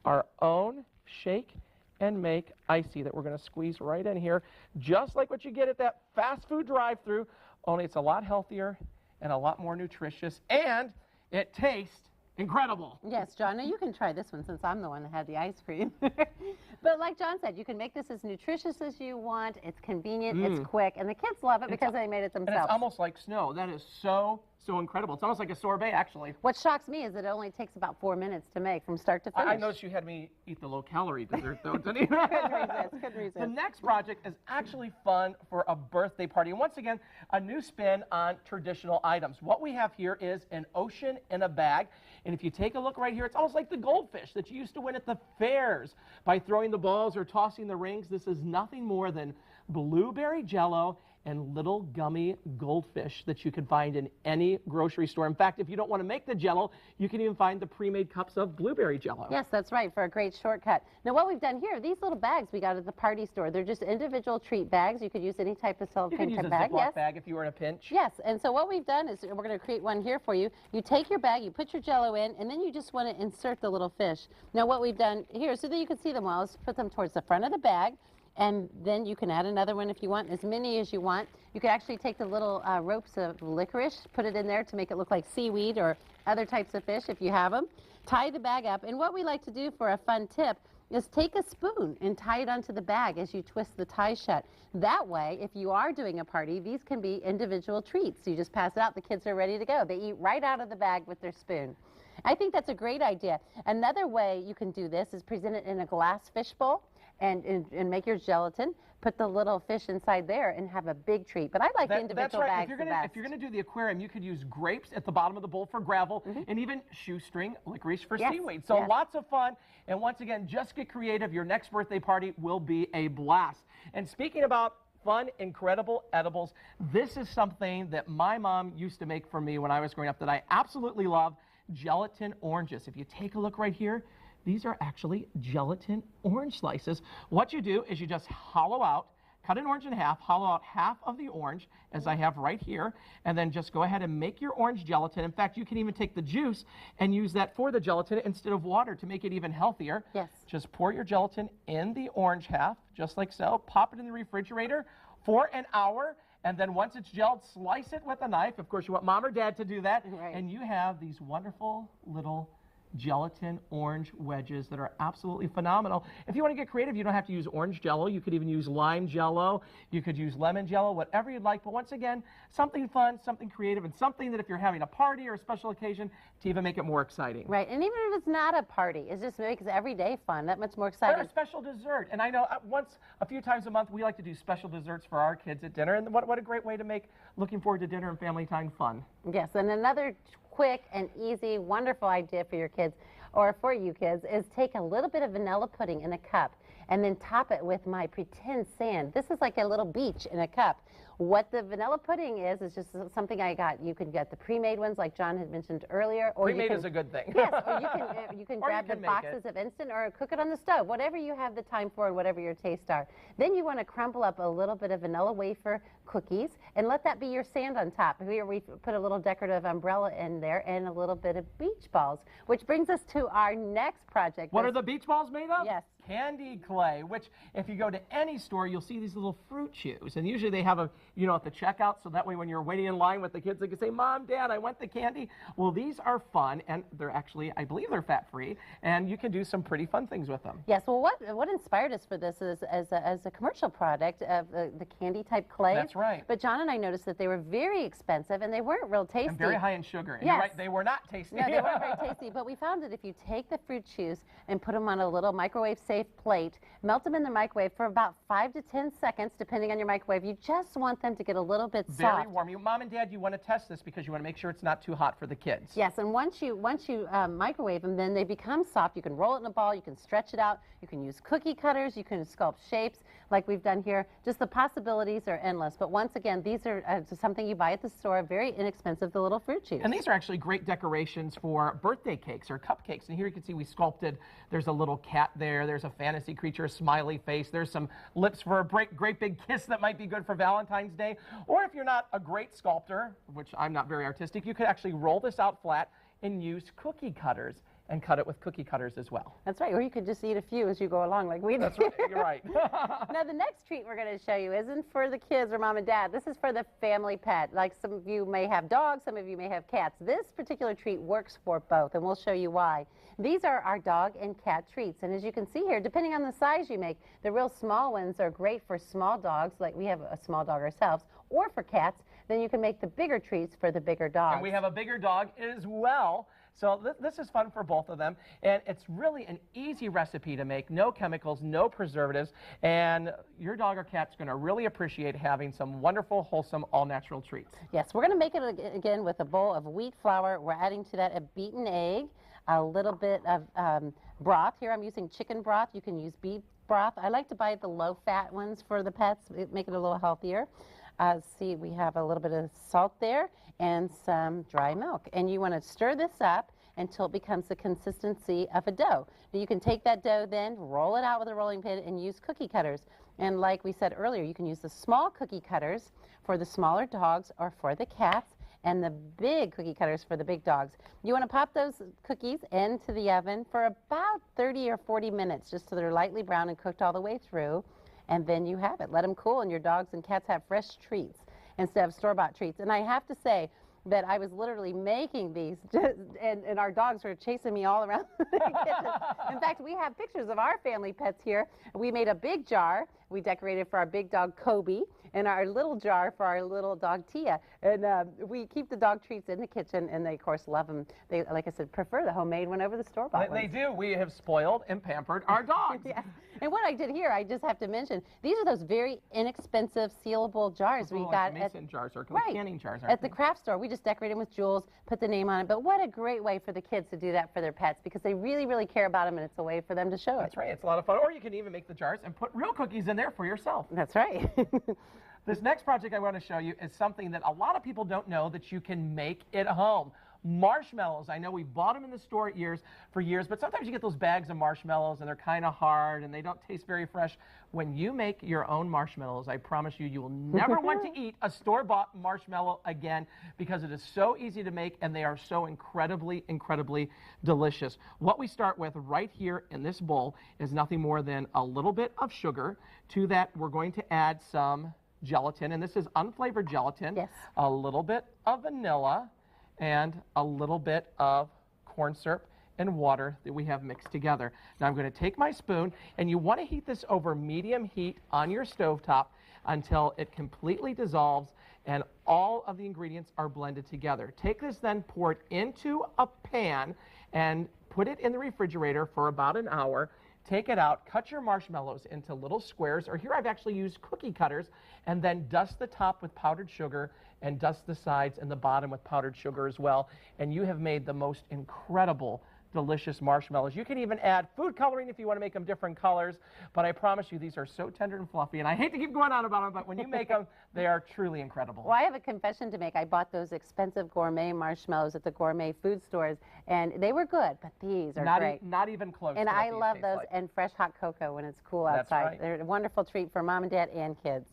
our own shake and make icy that we're going to squeeze right in here, just like what you get at that fast food drive-through, only it's a lot healthier and a lot more nutritious, and it tastes incredible. Yes, John, now you can try this one since I'm the one that had the ice cream. But like John said, you can make this as nutritious as you want. It's convenient, it's quick, and the kids love it because they made it themselves. And it's almost like snow. That is so incredible. It's almost like a sorbet, actually. What shocks me is it only takes about 4 minutes to make from start to finish. I noticed you had me eat the low-calorie dessert, though, didn't you? Couldn't resist. The next project is actually fun for a birthday party. And once again, a new spin on traditional items. What we have here is an ocean in a bag. And if you take a look right here, it's almost like the goldfish that you used to win at the fairs by throwing the balls or tossing the rings. This is nothing more than blueberry jello and little gummy goldfish that you can find in any grocery store. In fact, if you don't want to make the jello, you can even find the pre-made cups of blueberry jello. Yes, that's right, for a great shortcut. Now, what we've done here, these little bags we got at the party store, they're just individual treat bags. You could use any type of cellophane type bag. You can use a Ziploc bag if you were in a pinch. Yes, and so what we've done is we're going to create one here for you. You take your bag, you put your jello in, and then you just want to insert the little fish. Now, what we've done here, so that you can see them well, is put them towards the front of the bag. And then you can add another one if you want, as many as you want. You can actually take the little ropes of licorice, put it in there to make it look like seaweed or other types of fish if you have them. Tie the bag up. And what we like to do for a fun tip is take a spoon and tie it onto the bag as you twist the tie shut. That way, if you are doing a party, these can be individual treats. You just pass it out, the kids are ready to go. They eat right out of the bag with their spoon. I think that's a great idea. Another way you can do this is present it in a glass fish bowl. And make your gelatin, put the little fish inside there, and have a big treat. But I like the individual bags the best. If you're going to do the aquarium, you could use grapes at the bottom of the bowl for gravel, and even shoestring licorice for seaweed. So lots of fun. And once again, just get creative. Your next birthday party will be a blast. And speaking about fun, incredible edibles, this is something that my mom used to make for me when I was growing up that I absolutely love, gelatin oranges. If you take a look right here, these are actually gelatin orange slices. What you do is you just hollow out, cut an orange in half, hollow out half of the orange, as I have right here, and then just go ahead and make your orange gelatin. In fact, you can even take the juice and use that for the gelatin instead of water to make it even healthier. Yes. Just pour your gelatin in the orange half, just like so. Pop it in the refrigerator for an hour. And then once it's gelled, slice it with a knife. Of course, you want mom or dad to do that. Right. And you have these wonderful little gelatin orange wedges that are absolutely phenomenal. If you want to get creative, you don't have to use orange jello. You could even use lime jello. You could use lemon jello, whatever you'd like. But once again, something fun, something creative, and something that if you're having a party or a special occasion, to even make it more exciting. Right, and even if it's not a party, it just makes every day fun, that much more exciting. Or a special dessert. And I know a few times a month, we like to do special desserts for our kids at dinner. And what a great way to make looking forward to dinner and family time fun. Yes, and another quick and easy, wonderful idea for your kids, or for you kids, is take a little bit of vanilla pudding in a cup and then top it with my pretend sand. This is like a little beach in a cup. What the vanilla pudding is just something I got. You can get the pre-made ones like John had mentioned earlier. Or pre-made is a good thing. Yes, or you can grab the boxes of instant or cook it on the stove, whatever you have the time for and whatever your tastes are. Then you want to crumble up a little bit of vanilla wafer cookies and let that be your sand on top. Here we put a little decorative umbrella in there and a little bit of beach balls, which brings us to our next project. What are the beach balls made of? Yes. Candy clay, which if you go to any store, you'll see these little fruit chews. And usually they have a, at the checkout, so that way when you're waiting in line with the kids, they can say, Mom, Dad, I want the candy. Well, these are fun, and they're actually, I believe they're fat-free, and you can do some pretty fun things with them. Yes, well, what inspired us for this is as a commercial product of the candy-type clay. That's right. But John and I noticed that they were very expensive, and they weren't real tasty. And very high in sugar. And yes. You're right, they were not tasty. No, they weren't very tasty, but we found that if you take the fruit chews and put them on a little microwave-safe plate, melt them in the microwave for about 5 to 10 seconds, depending on your microwave. You just want them to get a little bit soft. Very warm. Mom and Dad, you want to test this because you want to make sure it's not too hot for the kids. Yes, and once you microwave them, then they become soft. You can roll it in a ball, you can stretch it out, you can use cookie cutters, you can sculpt shapes like we've done here. Just the possibilities are endless. But once again, these are something you buy at the store, very inexpensive, the little fruit chews. And these are actually great decorations for birthday cakes or cupcakes. And here you can see we sculpted, there's a little cat there, there's a fantasy creature, a smiley face, there's some lips for a great big kiss that might be good for Valentine's Day. Or if you're not a great sculptor, which I'm not very artistic, you could actually roll this out flat and use cookie cutters and cut it with cookie cutters as well. That's right, or you could just eat a few as you go along like we do. That's right, you're right. Now the next treat we're going to show you isn't for the kids or mom and dad. This is for the family pet. Like some of you may have dogs, some of you may have cats. This particular treat works for both, and we'll show you why. These are our dog and cat treats, and as you can see here, depending on the size you make, the real small ones are great for small dogs, like we have a small dog ourselves, or for cats. Then you can make the bigger treats for the bigger dogs. And we have a bigger dog as well. So this is fun for both of them, and it's really an easy recipe to make, no chemicals, no preservatives, and your dog or cat's going to really appreciate having some wonderful, wholesome, all-natural treats. Yes, we're going to make it again with a bowl of wheat flour. We're adding to that a beaten egg, a little bit of broth. Here I'm using chicken broth. You can use beef broth. I like to buy the low-fat ones for the pets, make it a little healthier. See, we have a little bit of salt there and some dry milk. And you want to stir this up until it becomes the consistency of a dough. Now you can take that dough then, roll it out with a rolling pin and use cookie cutters. And like we said earlier, you can use the small cookie cutters for the smaller dogs or for the cats, and the big cookie cutters for the big dogs. You want to pop those cookies into the oven for about 30 or 40 minutes, just so they're lightly brown and cooked all the way through. And then you have it. Let them cool, and your dogs and cats have fresh treats instead of store-bought treats. And I have to say that I was literally making these, and our dogs were chasing me all around the kitchen. In fact, we have pictures of our family pets here. We made a big jar. We decorated for our big dog, Kobe, and our little jar for our little dog, Tia. And we keep the dog treats in the kitchen, and they, of course, love them. They, like I said, prefer the homemade one over the store-bought one. They do. We have spoiled and pampered our dogs. Yes. And what I did here, I just have to mention, these are those very inexpensive sealable jars we got like mason jars or right, canning jars. At the craft store. We just decorate them with jewels, put the name on it. But what a great way for the kids to do that for their pets, because they really, really care about them, and it's a way for them to show it. That's right. It's a lot of fun. Or you can even make the jars and put real cookies in there for yourself. That's right. This next project I want to show you is something that a lot of people don't know that you can make at home. Marshmallows. I know we bought them in the store for years, but sometimes you get those bags of marshmallows and they're kind of hard and they don't taste very fresh. When you make your own marshmallows, I promise you, you will never want to eat a store-bought marshmallow again, because it is so easy to make and they are so incredibly, incredibly delicious. What we start with right here in this bowl is nothing more than a little bit of sugar. To that, we're going to add some gelatin, and this is unflavored gelatin. Yes. A little bit of vanilla, and a little bit of corn syrup and water that we have mixed together. Now I'm going to take my spoon, and you want to heat this over medium heat on your stovetop until it completely dissolves and all of the ingredients are blended together. Take this then, pour it into a pan and put it in the refrigerator for about an hour. Take it out, cut your marshmallows into little squares, or here I've actually used cookie cutters, and then dust the top with powdered sugar and dust the sides and the bottom with powdered sugar as well. And you have made the most incredible, delicious marshmallows. You can even add food coloring if you want to make them different colors, but I promise you these are so tender and fluffy, and I hate to keep going on about them, but when you make them, they are truly incredible. Well, I have a confession to make. I bought those expensive gourmet marshmallows at the gourmet food stores, and they were good, but these are great. Not even close. And to what I these love taste those, like. and fresh hot cocoa when it's cool That's outside. right. They're a wonderful treat for mom and dad and kids.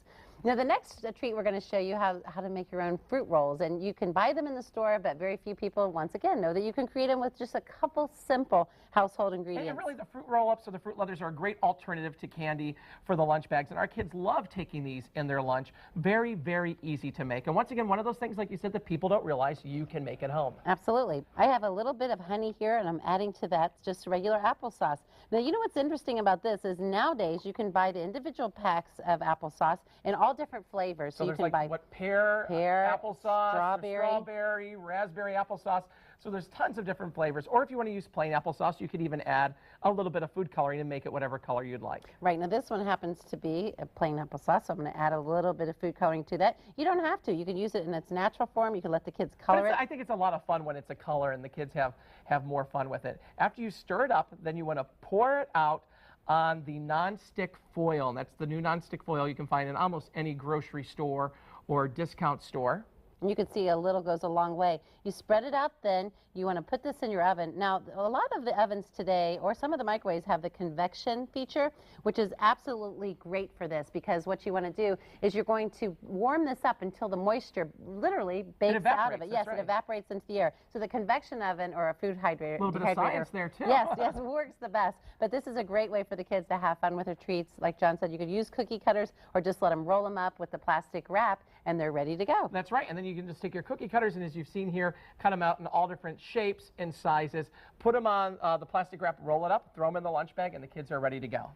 Now, the next treat, we're going to show you how to make your own fruit rolls. And you can buy them in the store, but very few people, once again, know that you can create them with just a couple simple household ingredients. And really, the fruit roll-ups or the fruit leathers are a great alternative to candy for the lunch bags. And our kids love taking these in their lunch. Very, very easy to make. And once again, one of those things, like you said, that people don't realize you can make at home. Absolutely. I have a little bit of honey here, and I'm adding to that just regular applesauce. Now, you know what's interesting about this is nowadays you can buy the individual packs of applesauce in all different flavors. So you there's can like, buy what, pear applesauce, strawberry. strawberry, raspberry applesauce. So there's tons of different flavors. Or if you want to use plain applesauce, you could even add a little bit of food coloring and make it whatever color you'd like. Right, now this one happens to be a plain applesauce, so I'm going to add a little bit of food coloring to that. You don't have to. You can use it in its natural form. You can let the kids color it. I think it's a lot of fun when it's a color and the kids have more fun with it. After you stir it up, then you want to pour it out on the non-stick foil. And that's the new non-stick foil you can find in almost any grocery store or discount store. And you can see a little goes a long way. You spread it out then. You want to put this in your oven. Now, a lot of the ovens today, or some of the microwaves, have the convection feature, which is absolutely great for this, because what you want to do is you're going to warm this up until the moisture literally bakes out of it. Yes, it evaporates into the air. So the convection oven, or a food hydrator. A little bit of science there, too. Yes, yes, it works the best. But this is a great way for the kids to have fun with their treats. Like John said, you could use cookie cutters or just let them roll them up with the plastic wrap, and they're ready to go. That's right. And then you can just take your cookie cutters, and as you've seen here, cut them out in all different shapes and sizes, put them on the plastic wrap, roll it up, throw them in the lunch bag, and the kids are ready to go.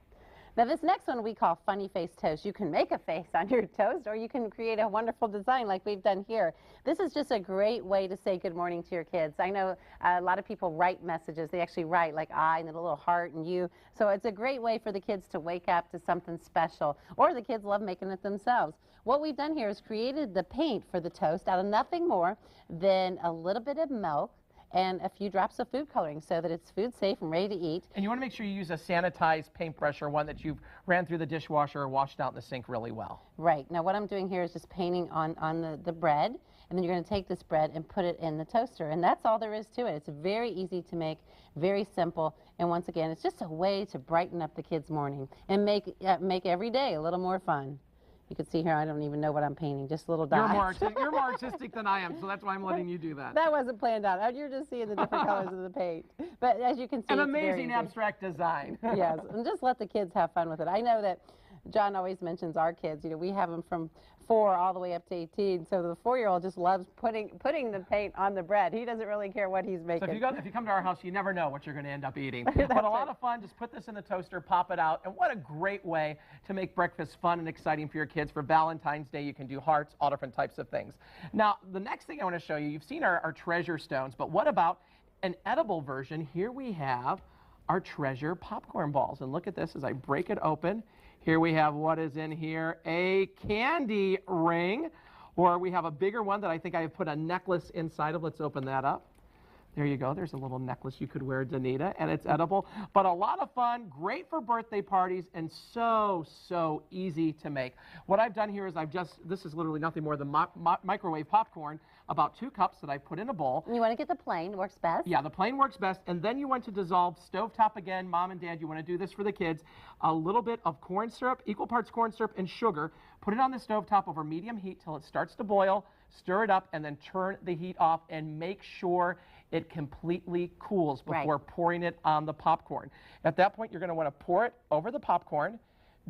Now, this next one we call funny face toast. You can make a face on your toast, or you can create a wonderful design like we've done here. This is just a great way to say good morning to your kids. I know a lot of people write messages. They actually write like I and then a little heart and you. So it's a great way for the kids to wake up to something special, or the kids love making it themselves. What we've done here is created the paint for the toast out of nothing more than a little bit of milk and a few drops of food coloring so that it's food safe and ready to eat. And you want to make sure you use a sanitized paintbrush, or one that you've ran through the dishwasher or washed out in the sink really well. Right. Now what I'm doing here is just painting on the bread, and then you're going to take this bread and put it in the toaster, and that's all there is to it. It's very easy to make, very simple, and once again, it's just a way to brighten up the kids' morning and make every day a little more fun. You can see here, I don't even know what I'm painting, just little dots. You're more artistic than I am, so that's why I'm letting you do that. That wasn't planned out. You're just seeing the different colors of the paint. But as you can see, an it's amazing very abstract design. Yes, and just let the kids have fun with it. I know that John always mentions our kids. You know, we have them from 4 all the way up to 18. So the 4-year-old just loves putting the paint on the bread. He doesn't really care what he's making. So if you come to our house, you never know what you're going to end up eating. But a lot of fun. Just put this in the toaster, pop it out, and what a great way to make breakfast fun and exciting for your kids. For Valentine's Day, you can do hearts, all different types of things. Now, the next thing I want to show you, you've seen our treasure stones, but what about an edible version? Here we have our treasure popcorn balls, and look at this as I break it open. Here we have what is in here, a candy ring, or we have a bigger one that I think I have put a necklace inside of. Let's open that up. There you go. There's a little necklace you could wear, Danita, and it's edible. But a lot of fun, great for birthday parties, and so, so easy to make. What I've done here is this is literally nothing more than microwave popcorn, about 2 cups that I put in a bowl. You want to get the plain, works best. Yeah, the plain works best. And then you want to dissolve stovetop again. Mom and Dad, you want to do this for the kids. A little bit of corn syrup, equal parts corn syrup and sugar. Put it on the stovetop over medium heat till it starts to boil. Stir it up and then turn the heat off and make sure it completely cools before pouring it on the popcorn. At that point, you're going to want to pour it over the popcorn,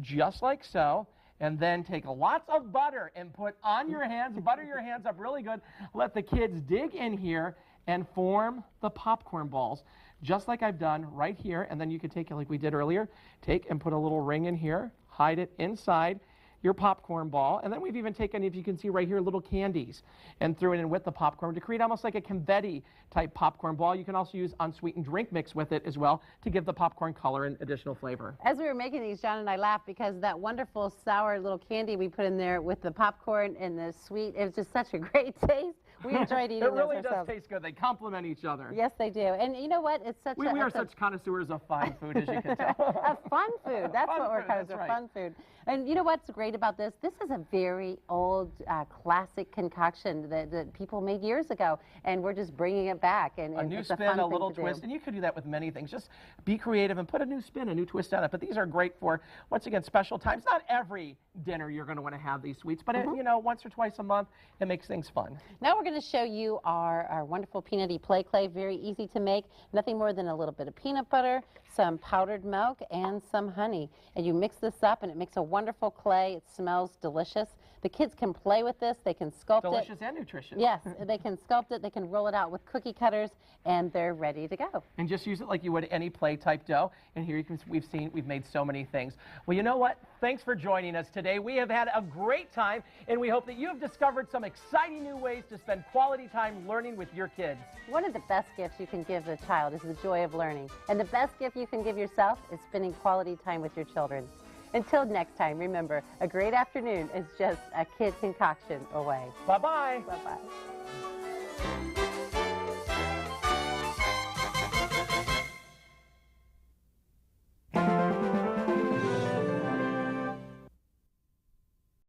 just like so. and then take lots of butter and put on your hands, butter your hands up really good. Let the kids dig in here and form the popcorn balls, just like I've done right here. And then you could take it like we did earlier, take and put a little ring in here, hide it inside your popcorn ball. And then we've even taken, if you can see right here, little candies and threw it in with the popcorn to create almost like a confetti type popcorn ball. You can also use unsweetened drink mix with it as well to give the popcorn color and additional flavor. As we were making these, John and I laughed because that wonderful sour little candy we put in there with the popcorn and the sweet, it was just such a great taste. We enjoyed eating It really those does ourselves. taste good. They complement each other. Yes, they do. And you know what? It's such We are such connoisseurs of fine food, as you can tell. a fun food. That's Fun what we're food, kind of that's right. fun food. And you know what's great about this? This is a very old classic concoction that people made years ago, and we're just bringing it back. And A new it's a spin, fun a thing little to do. twist, and you could do that with many things. Just be creative and put a new spin, a new twist on it. But these are great for, once again, special times. Not every dinner you're going to want to have these sweets, but you know, once or twice a month, it makes things fun. Now we're going to show you our wonderful Peanutty play clay. Very easy to make. Nothing more than a little bit of peanut butter, some powdered milk, and some honey. And you mix this up, and it makes a wonderful clay. It smells delicious. The kids can play with this. They can sculpt it. Delicious and nutritious. Yes, they can sculpt it. They can roll it out with cookie cutters, and they're ready to go. And just use it like you would any play type dough. And here you can, we've made so many things. Well, you know what? Thanks for joining us today. We have had a great time, and we hope that you have discovered some exciting new ways to spend quality time learning with your kids. One of the best gifts you can give a child is the joy of learning. And the best gift you can give yourself is spending quality time with your children. Until next time, remember, a great afternoon is just a kid concoction away. Bye-bye. Bye-bye.